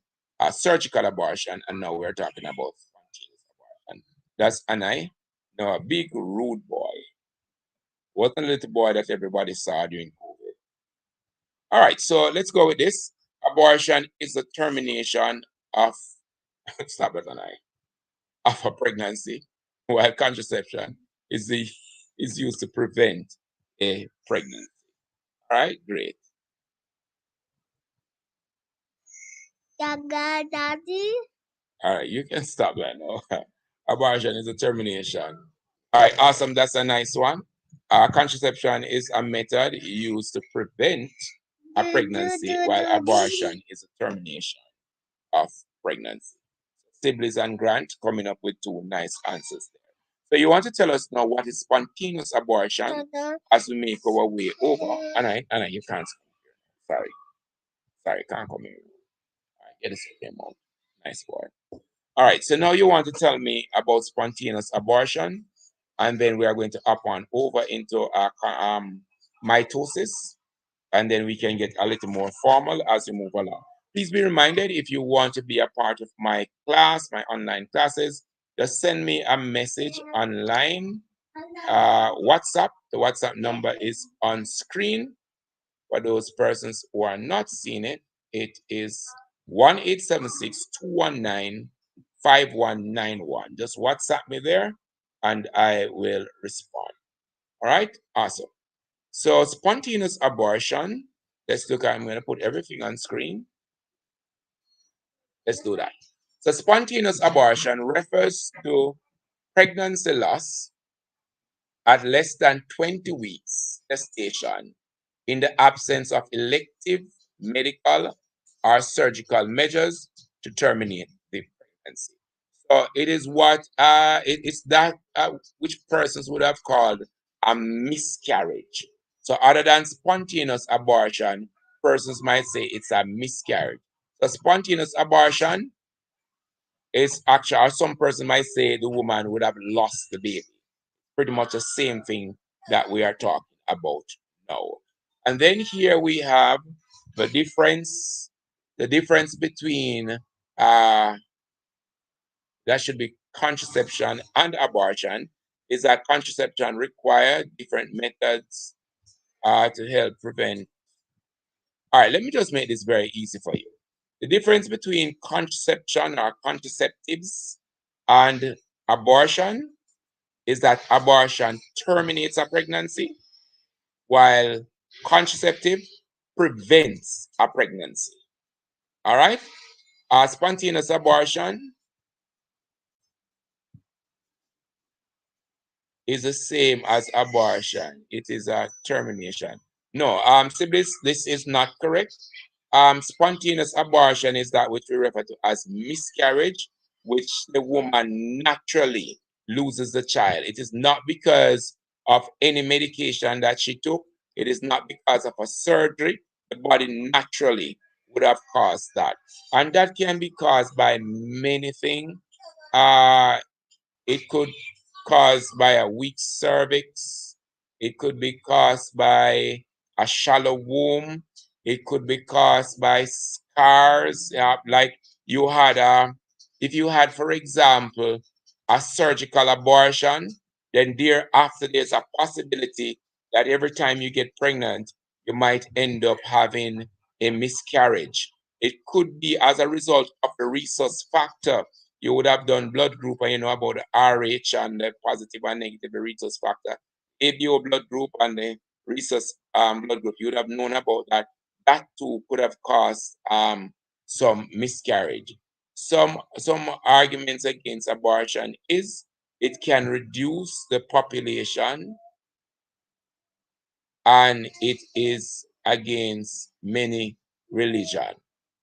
surgical abortion, and now we're talking about spontaneous abortion. That's Anai. No, a big rude boy. Wasn't a little boy that everybody saw during COVID. All right, so let's go with this. Abortion is the termination of stop it, Anai, of a pregnancy, while contraception is used to prevent a pregnancy. All right, great. Daddy. All right, you can stop that now. Abortion is a termination. All right, awesome. That's a nice one. Contraception is a method used to prevent a pregnancy, while abortion is a termination of pregnancy. Sibley's and Grant coming up with two nice answers there. So you want to tell us now what is spontaneous abortion as we make our way over. Anna, you can't speak here. Sorry, can't come here. All right, get this game out. Nice boy. All right, so now you want to tell me about spontaneous abortion, and then we are going to up on over into mitosis, and then we can get a little more formal as we move along. Please be reminded, if you want to be a part of my class, my online classes, just send me a message online, WhatsApp. The WhatsApp number is on screen. For those persons who are not seeing it, it is 1-876-219-5191. Just WhatsApp me there and I will respond. All right, awesome. So spontaneous abortion, let's look at, I'm going to put everything on screen. Let's do that. So spontaneous abortion refers to pregnancy loss at less than 20 weeks gestation in the absence of elective medical or surgical measures to terminate the pregnancy. So it is what it's that which persons would have called a miscarriage. So other than spontaneous abortion, persons might say it's a miscarriage. So spontaneous abortion is actually, or some person might say the woman would have lost the baby. Pretty much the same thing that we are talking about now. And then here we have the difference between that should be contraception and abortion is that contraception requires different methods to help prevent. All right, let me just make this very easy for you. The difference between contraception or contraceptives and abortion is that abortion terminates a pregnancy, while contraceptive prevents a pregnancy. All right? Spontaneous abortion is the same as abortion. It is a termination. No, siblings, this is not correct. Spontaneous abortion is that which we refer to as miscarriage, which the woman naturally loses the child. It is not because of any medication that she took. It is not because of a surgery. The body naturally would have caused that. And that can be caused by many things. It could caused by a weak cervix. It could be caused by a shallow womb. It could be caused by scars. Like you had if you had, for example, a surgical abortion, then thereafter there's a possibility that every time you get pregnant, you might end up having a miscarriage. It could be as a result of the rhesus factor. You would have done blood group and you know about the RH and the positive and negative, the rhesus factor. ABO blood group and the rhesus blood group, you would have known about that. That too could have caused some miscarriage. Some arguments against abortion is it can reduce the population and it is against many religion.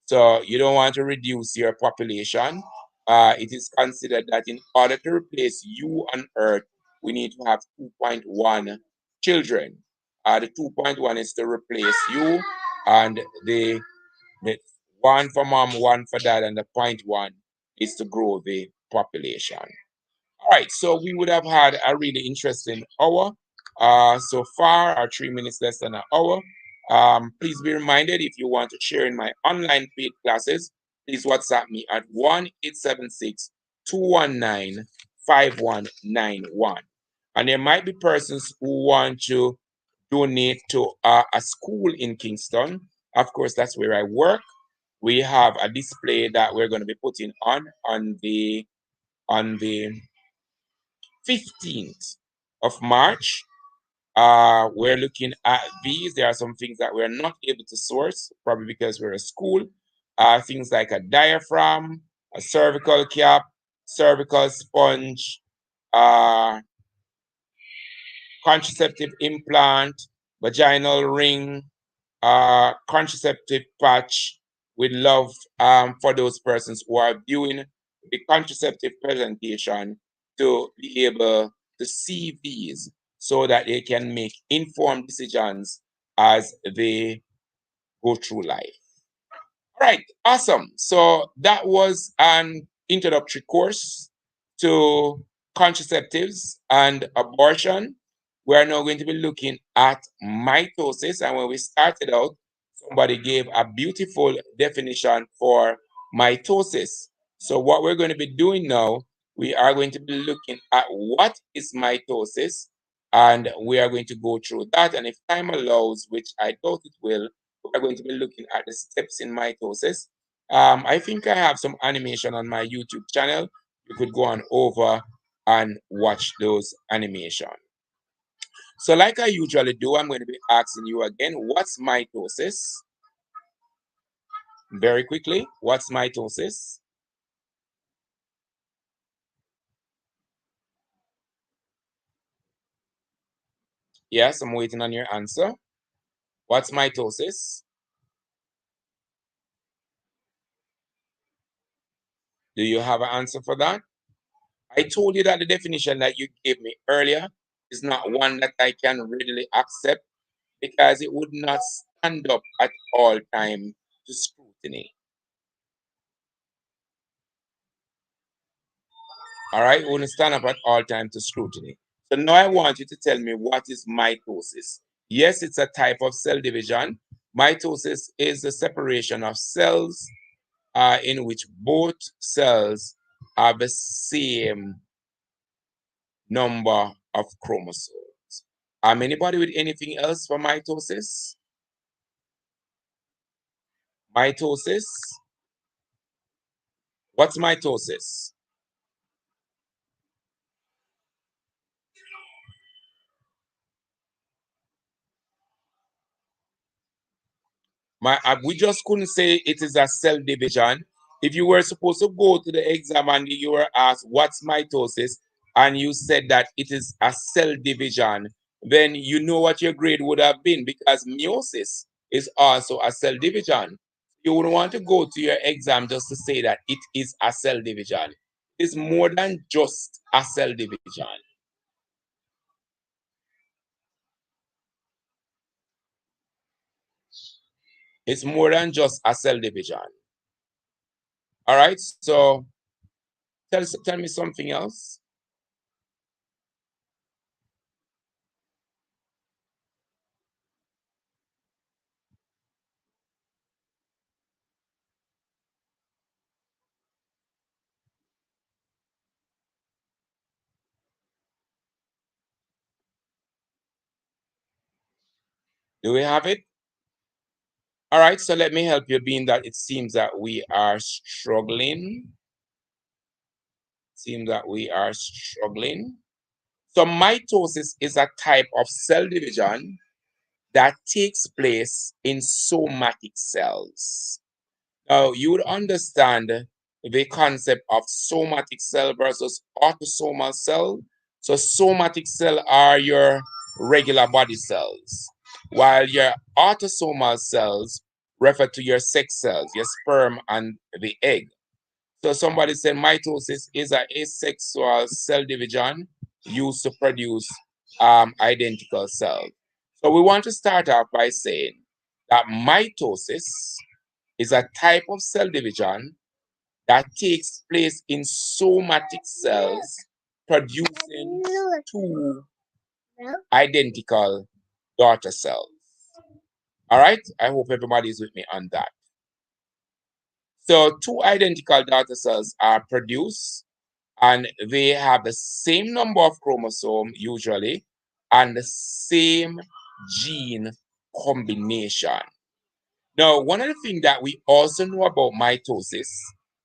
So you don't want to reduce your population. It is considered that in order to replace you on earth, we need to have 2.1 children. The 2.1 is to replace you, and the one for mom, one for dad, and the 0.1 is to grow the population. All right, so we would have had a really interesting hour so far, our 3 minutes less than an hour. Please be reminded, if you want to share in my online paid classes, please WhatsApp me at 1-876-219-5191. And there might be persons who want to donate to a school in Kingston. Of course, that's where I work. We have a display that we're going to be putting on the 15th of March. We're looking at these. There are some things that we're not able to source, probably because we're a school. Things like a diaphragm, a cervical cap, cervical sponge, contraceptive implant, vaginal ring, contraceptive patch. We'd love for those persons who are viewing the contraceptive presentation to be able to see these so that they can make informed decisions as they go through life. All right, awesome. So that was an introductory course to contraceptives and abortion. We are now going to be looking at mitosis. And when we started out, somebody gave a beautiful definition for mitosis. So what we're going to be doing now, we are going to be looking at what is mitosis, and we are going to go through that. And if time allows, which I doubt it will, we're going to be looking at the steps in mitosis. I think I have some animation on my YouTube channel. You could go on over and watch those animation. So like I usually do, I'm going to be asking you again, what's mitosis? Very quickly, what's mitosis? Yes, I'm waiting on your answer. What's mitosis? Do you have an answer for that? I told you that the definition that you gave me earlier is not one that I can readily accept because it would not stand up at all time to scrutiny. All right, it wouldn't stand up at all time to scrutiny. So now I want you to tell me what is mitosis. Yes, it's a type of cell division. Mitosis is the separation of cells in which both cells have the same number of chromosomes. Anybody with anything else for mitosis? Mitosis? What's mitosis? We just couldn't say it is a cell division. If you were supposed to go to the exam and you were asked what's mitosis and you said that it is a cell division, then you know what your grade would have been because meiosis is also a cell division. You wouldn't want to go to your exam just to say that it is a cell division. It's more than just a cell division. It's more than just a cell division. All right, so tell me something else. Do we have it? All right, so let me help you, being that it seems that we are struggling. Seems that we are struggling. So mitosis is a type of cell division that takes place in somatic cells. Now, you would understand the concept of somatic cell versus autosomal cell. So somatic cell are your regular body cells, while your autosomal cells refer to your sex cells, your sperm and the egg. So somebody said mitosis is an asexual cell division used to produce identical cells. So we want to start off by saying that mitosis is a type of cell division that takes place in somatic cells producing two identical daughter cells. All right, I hope everybody is with me on that. So two identical daughter cells are produced and they have the same number of chromosomes usually and the same gene combination. Now, one of the things that we also know about mitosis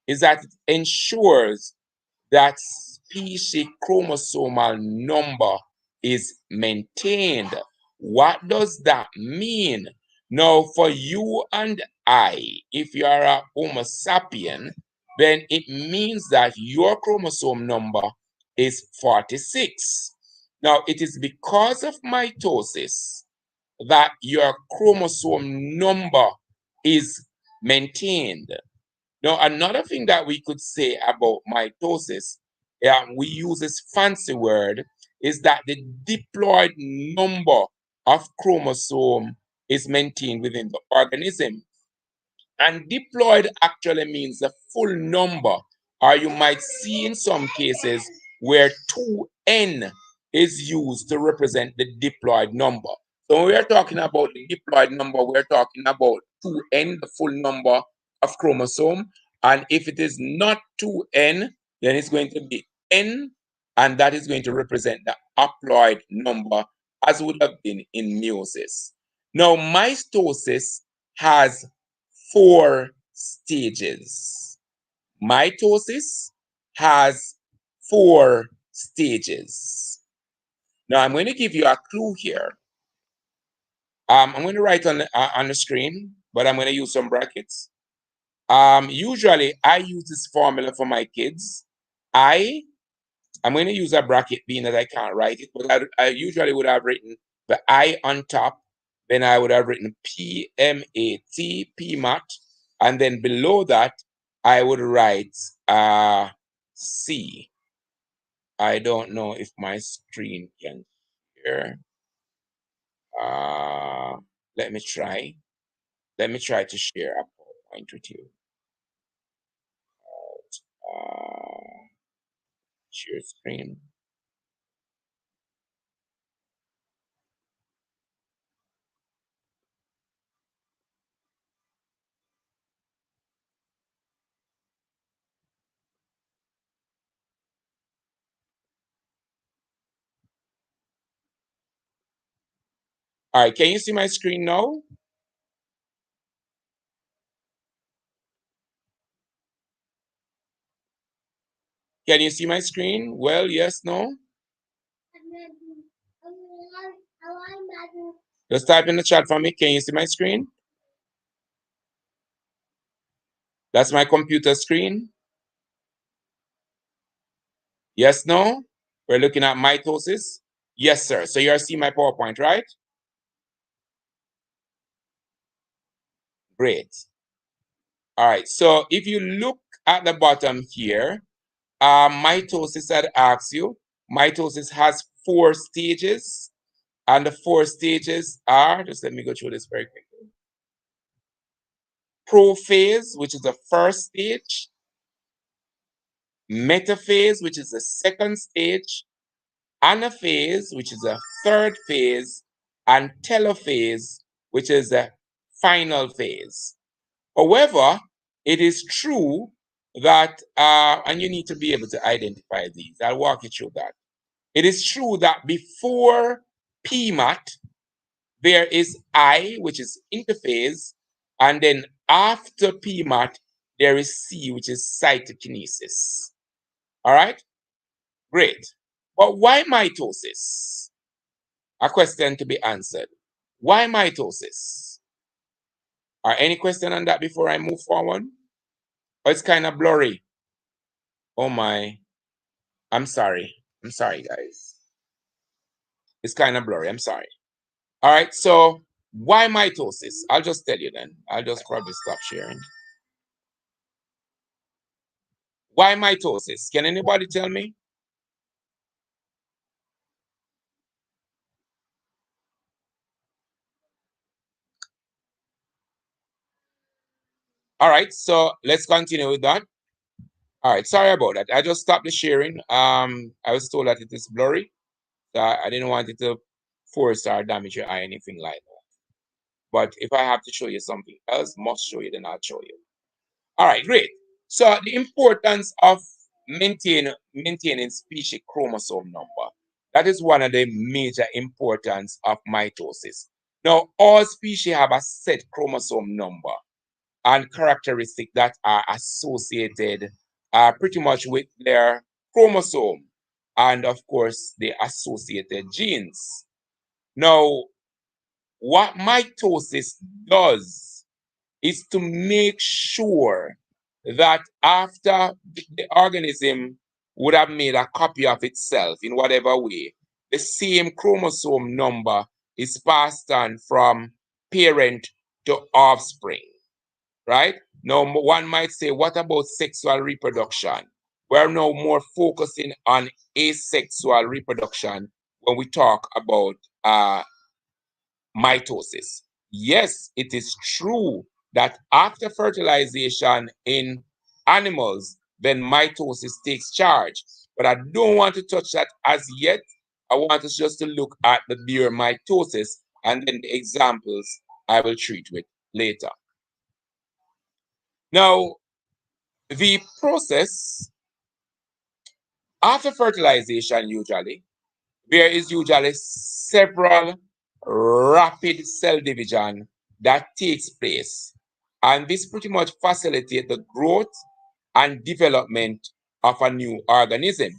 is that it ensures that species chromosomal number is maintained. What does that mean? Now, for you and I, if you are a Homo sapien, then it means that your chromosome number is 46. Now, it is because of mitosis that your chromosome number is maintained. Now, another thing that we could say about mitosis, we use this fancy word, is that the diploid number of chromosome is maintained within the organism. And diploid actually means the full number, or you might see in some cases where 2n is used to represent the diploid number. So when we are talking about the diploid number, we're talking about 2n, the full number of chromosome. And if it is not 2n, then it's going to be n, and that is going to represent the haploid number, as would have been in meiosis. Now, mitosis has 4 stages. Mitosis has 4 stages. Now, I'm going to give you a clue here. I'm going to write on the screen, but I'm going to use some brackets. Usually, I use this formula for my kids. I'm going to use a bracket being that I can't write it, but I usually would have written the I on top. Then I would have written P-M-A-T, PMAT. And then below that, I would write C. I don't know if my screen can share. Let me try. Let me try to share a PowerPoint with you. Share screen. All right, can you see my screen now? Can you see my screen? Well, yes, no? Just type in the chat for me. Can you see my screen? That's my computer screen. Yes, no? We're looking at mitosis. Yes, sir. So you're seeing my PowerPoint, right? Great. All right. So if you look at the bottom here, mitosis that asks you, mitosis has 4 stages. And the 4 stages are, just let me go through this very quickly. Prophase, which is the first stage. Metaphase, which is the second stage. Anaphase, which is the third phase. And telophase, which is the final phase. However, it is true that, and you need to be able to identify these. I'll walk you through that. It is true that before PMAT, there is I, which is interphase, and then after PMAT, there is C, which is cytokinesis. All right? Great. But why mitosis? A question to be answered. Why mitosis? Are any question on that before I move forward? Oh, it's kind of blurry. Oh my. I'm sorry. I'm sorry, guys. It's kind of blurry. I'm sorry. All right. So why mitosis? I'll just tell you then. I'll just probably stop sharing. Why mitosis? Can anybody tell me? All right. So let's continue with that. All right. Sorry about that. I just stopped the sharing. I was told that it is blurry. So I didn't want it to force or damage your eye, anything like that. But if I have to show you something else, must show you, then I'll show you. All right, great. So the importance of maintaining species chromosome number. That is one of the major importance of mitosis. Now, all species have a set chromosome number and characteristics that are associated pretty much with their chromosome and, of course, the associated genes. Now, what mitosis does is to make sure that after the organism would have made a copy of itself in whatever way, the same chromosome number is passed on from parent to offspring, right? Now, one might say, what about sexual reproduction? We're now more focusing on asexual reproduction when we talk about mitosis. Yes, it is true that after fertilization in animals, then mitosis takes charge. But I don't want to touch that as yet. I want us just to look at the bare mitosis and then the examples I will treat with later. Now, the process after fertilization usually, there is usually several rapid cell division that takes place. And this pretty much facilitates the growth and development of a new organism.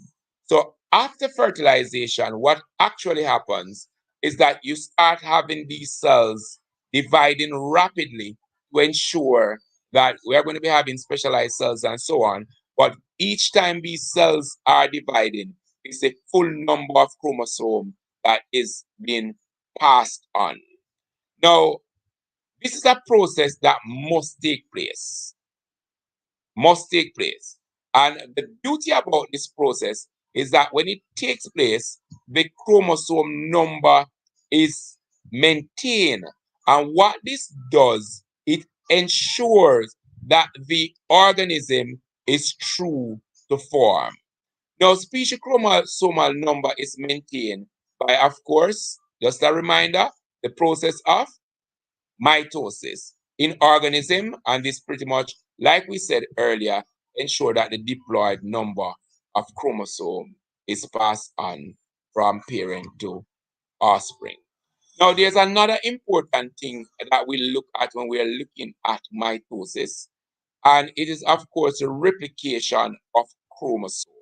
So after fertilization, what actually happens is that you start having these cells dividing rapidly to ensure that we're going to be having specialized cells and so on. But each time these cells are dividing, it's a full number of chromosomes that is being passed on. Now, this is a process that must take place. Must take place. And the beauty about this process is that when it takes place, the chromosome number is maintained. And what this does, it ensures that the organism is true to form. Now, species chromosomal number is maintained by, of course, just a reminder, the process of mitosis in organism, and this pretty much, like we said earlier, ensure that the diploid number of chromosome is passed on from parent to offspring. Now, there's another important thing that we look at when we are looking at mitosis, and it is, of course, the replication of chromosomes.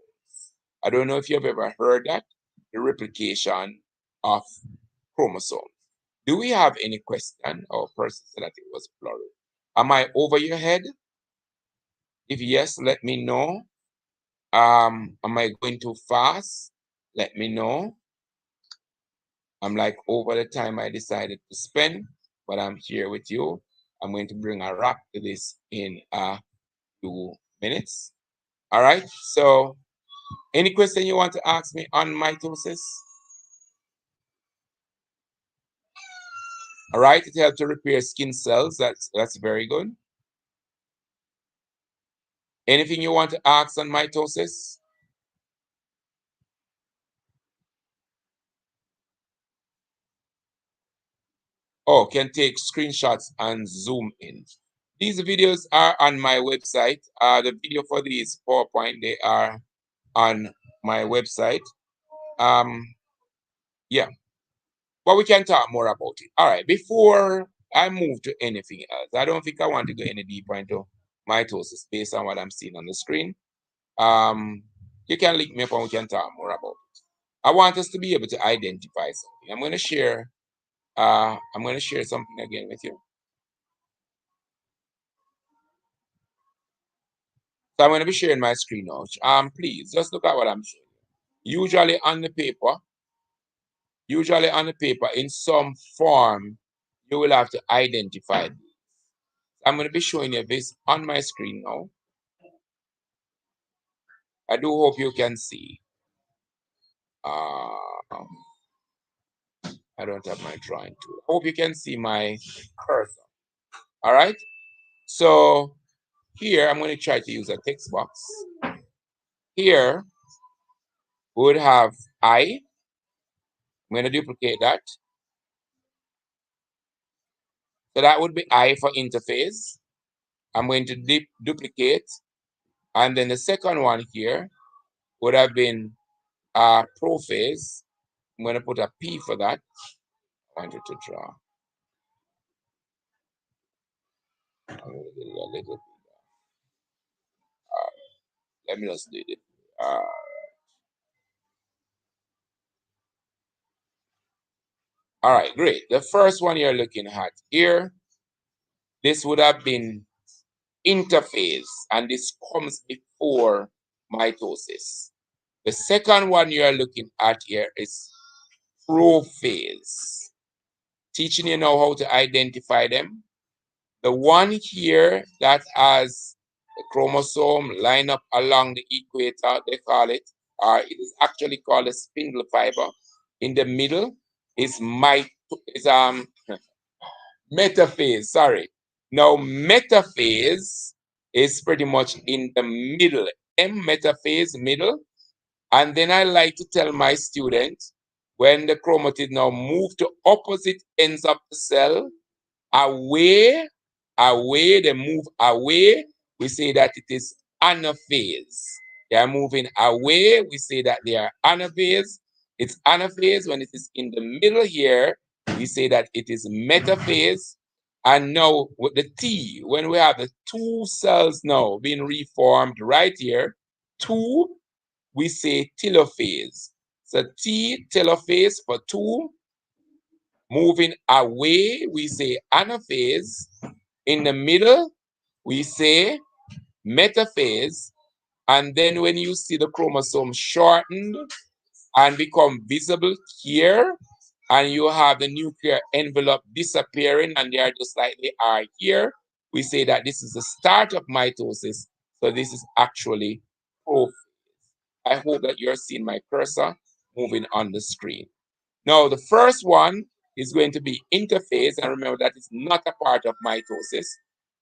I don't know if you've ever heard that, the replication of chromosomes. Do we have any question? Or person said that it was plural. Am I over your head? If yes, let me know. Am I going too fast? Let me know. I'm like over the time I decided to spend, but I'm here with you. I'm going to bring a wrap to this in a few minutes. All right. So, any question you want to ask me on mitosis? All right. It helps to repair skin cells. That's very good. Anything you want to ask on mitosis? Oh, can take screenshots and zoom in. These videos are on my website. The video for these PowerPoint, they are on my website. Yeah, but we can talk more about it. All right, before I move to anything else, I don't think I want to go any deeper into mitosis based on what I'm seeing on the screen. You can link me up and we can talk more about it. I want us to be able to identify something. I'm going to share something again with you. So I'm going to be sharing my screen now. Please just look at what I'm showing you. Usually on the paper, in some form, you will have to identify these. I'm going to be showing you this on my screen now. I do hope you can see. I don't have my drawing tool. Hope you can see my cursor. All right. So here, I'm going to try to use a text box. Here, we would have I. I'm going to duplicate that. So that would be I for interface. I'm going to duplicate. And then the second one here would have been prophase. I'm going to put a P for that. I wanted to draw. I'm going to do a little bit. Let me just do it. All right, great. The first one you're looking at here, this would have been interphase, and this comes before mitosis. The second one you're looking at here is prophase. Teaching you now how to identify them. The one here that has the chromosome line up along the equator, they call it, or it is actually called a spindle fiber. In the middle is metaphase, sorry. Now, metaphase is pretty much in the middle. M metaphase, middle. And then I like to tell my students when the chromatid now move to opposite ends of the cell, away, they move away, we say that it is anaphase. They are moving away, we say that they are anaphase. It's anaphase when it is in the middle here, we say that it is metaphase. And now with the T, when we have the two cells now being reformed right here, two, we say telophase. So T, telophase for two. Moving away, we say anaphase. In the middle, we say metaphase. And then when you see the chromosome shortened and become visible here, and you have the nuclear envelope disappearing and they are just like they are here, we say that this is the start of mitosis. So this is actually prophase. I hope that you're seeing my cursor moving on the screen. Now, the first one is going to be interphase, and remember that is not a part of mitosis.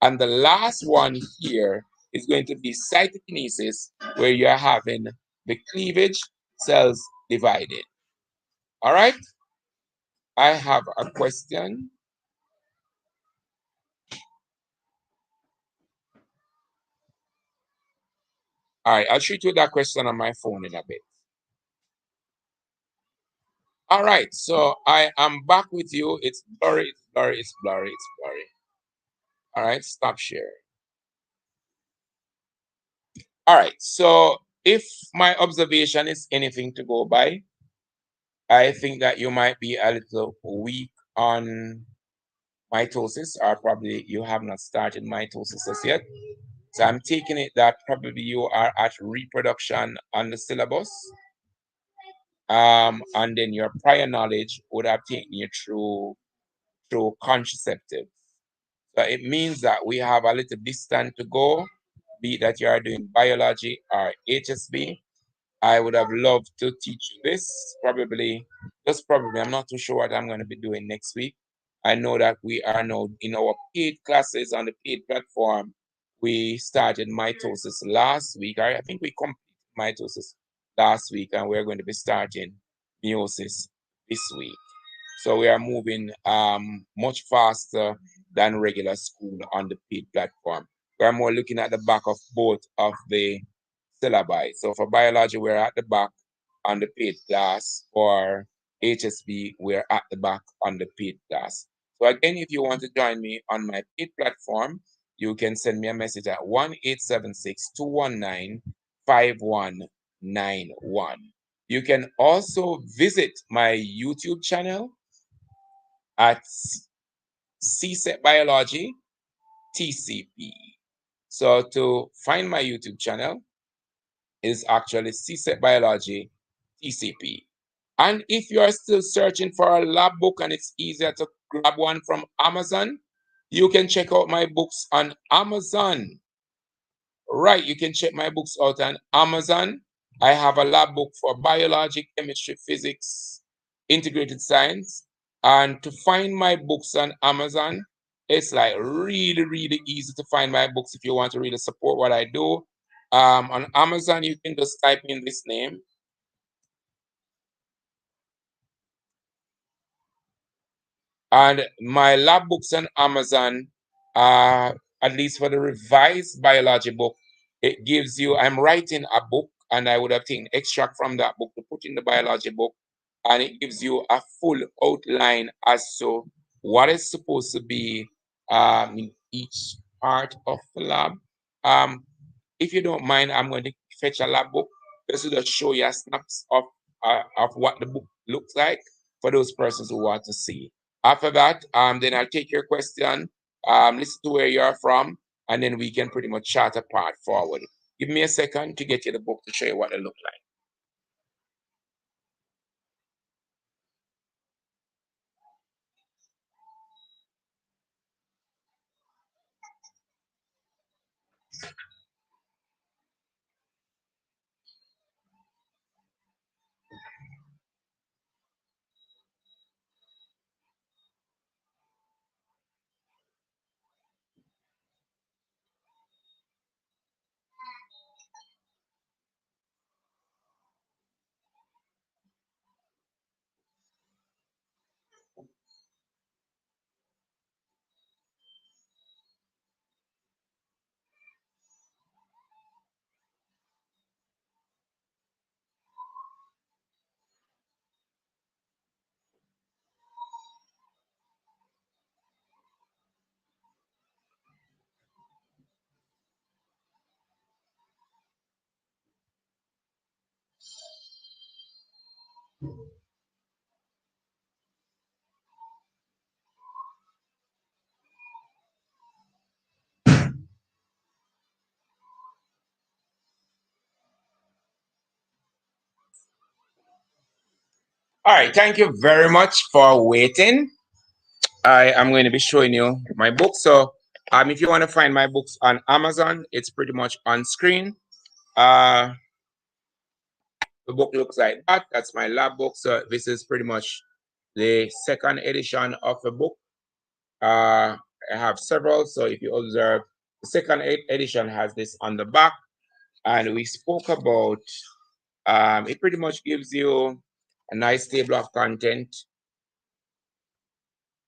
And the last one here is going to be cytokinesis, where you're having the cleavage cells divided. All right? I have a question. All right, I'll shoot you that question on my phone in a bit. All right, so I am back with you. It's blurry, it's blurry, it's blurry, it's blurry. All right, stop sharing. All right, so if my observation is anything to go by, I think that you might be a little weak on mitosis, or probably you have not started mitosis as yet. So I'm taking it that probably you are at reproduction on the syllabus. And then your prior knowledge would have taken you through contraceptive. So it means that we have a little distance to go, be it that you are doing biology or HSB. I would have loved to teach you this, probably, just probably, I'm not too sure what I'm going to be doing next week. I know that we are now in our paid classes on the paid platform. We started mitosis last week. I think we completed mitosis last week, and we're going to be starting meiosis this week. So we are moving much faster than regular school on the paid platform. We're more looking at the back of both of the syllabi. So for biology, we're at the back on the paid class. For HSB, we're at the back on the paid class. So again, if you want to join me on my paid platform, you can send me a message at 1-876-219-5191. You can also visit my YouTube channel at CSET Biology TCP. So to find my YouTube channel is actually CSET Biology TCP. And if you are still searching for a lab book and it's easier to grab one from Amazon, you can check out my books on Amazon. Right, you can check my books out on Amazon. I have a lab book for biology, chemistry, physics, integrated science. And to find my books on Amazon, it's like really, really easy to find my books if you want to really support what I do. On Amazon, you can just type in this name. And my lab books on Amazon, at least for the revised biology book, it gives you, I'm writing a book and I would have taken extract from that book to put in the biology book. And it gives you a full outline as to what is supposed to be in each part of the lab. If you don't mind, I'm going to fetch a lab book just to just show you a snaps of what the book looks like for those persons who want to see. After that, then I'll take your question, listen to where you're from, and then we can pretty much chat a path forward. Give me a second to get you the book to show you what it look like. All right, thank you very much for waiting. I am going to be showing you my book. So, if you want to find my books on Amazon, it's pretty much on screen. Uh, the book looks like that. That's my lab book. So this is pretty much the second edition of the book. I have several. So if you observe, the second edition has this on the back, and we spoke about. It pretty much gives you a nice table of content.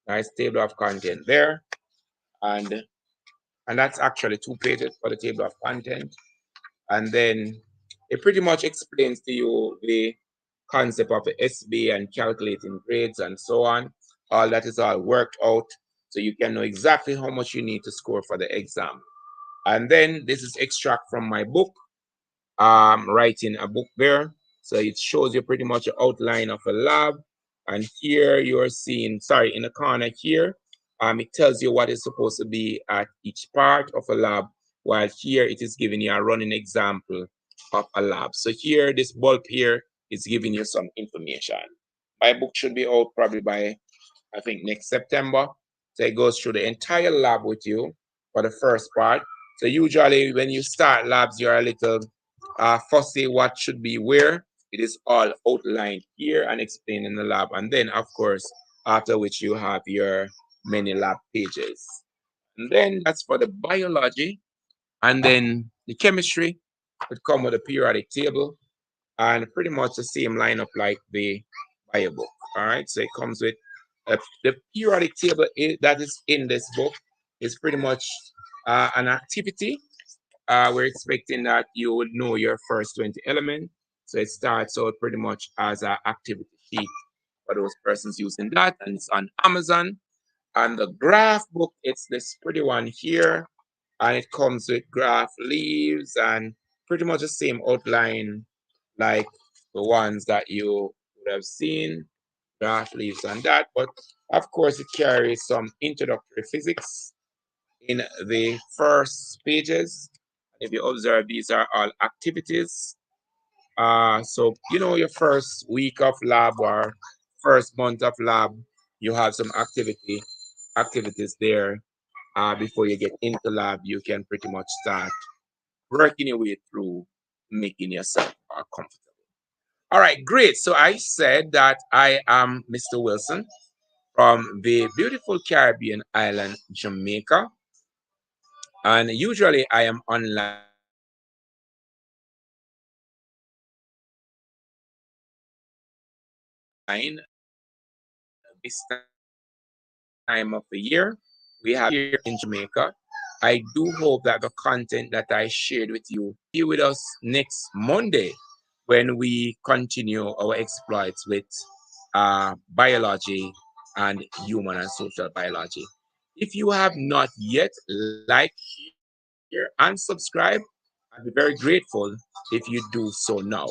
Nice table of content there, and that's actually 2 pages for the table of content. And then it pretty much explains to you the concept of the SB and calculating grades and so on. All that is all worked out, so you can know exactly how much you need to score for the exam. And then this is extract from my book, writing a book there. So it shows you pretty much an outline of a lab. And here you're seeing, sorry, in the corner here, it tells you what is supposed to be at each part of a lab, while here it is giving you a running example of a lab. So here, this bulb here is giving you some information. My book should be out probably by, I think, next September. So it goes through the entire lab with you for the first part. So usually when you start labs, you're a little fussy what should be where. It is all outlined here and explained in the lab. And then, of course, after which you have your many lab pages. And then that's for the biology. And then the chemistry would come with a periodic table and pretty much the same lineup like the bio book. All right, so it comes with the periodic table that is in this book is pretty much an activity. We're expecting that you would know your first 20 elements. So it starts out pretty much as an activity sheet for those persons using that, and it's on Amazon. And the graph book, it's this pretty one here, and it comes with graph leaves and pretty much the same outline like the ones that you would have seen, graph leaves and that. But of course, it carries some introductory physics in the first pages. If you observe, these are all activities. So you know, your first week of lab or first month of lab, you have some activities there. Before you get into lab, you can pretty much start working your way through making yourself comfortable. All right, great. So I said that I am Mr. Wilson from the beautiful Caribbean island, Jamaica. And usually I am online this time of the year. We have here in Jamaica. I do hope that the content that I shared with you be with us next Monday when we continue our exploits with biology and human and social biology. If you have not yet liked, share, and subscribe, I'd be very grateful if you do so now.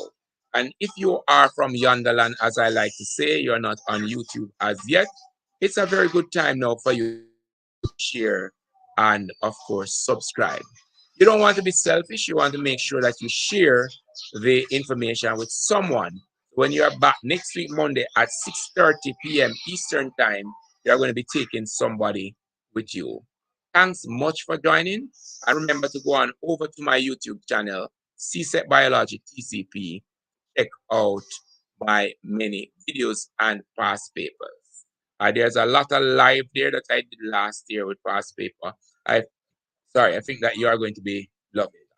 And if you are from Yonderland, as I like to say, you're not on YouTube as yet, it's a very good time now for you to share and, of course, subscribe. You don't want to be selfish. You want to make sure that you share the information with someone. When you're back next week, Monday at 6:30 p.m. Eastern Time, you're going to be taking somebody with you. Thanks much for joining. And remember to go on over to my YouTube channel, CSET Biology TCP. Check out my many videos and past papers. There's a lot of live there that I did last year with past paper. I think that you are going to be loving it.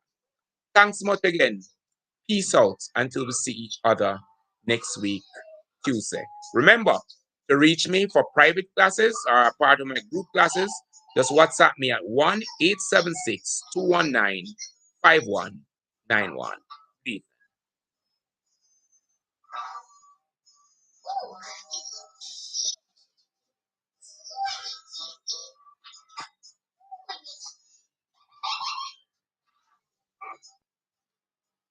Thanks much again. Peace out until we see each other next week, Tuesday. Remember to reach me for private classes or a part of my group classes. Just WhatsApp me at 1-876-219-5191. Peace.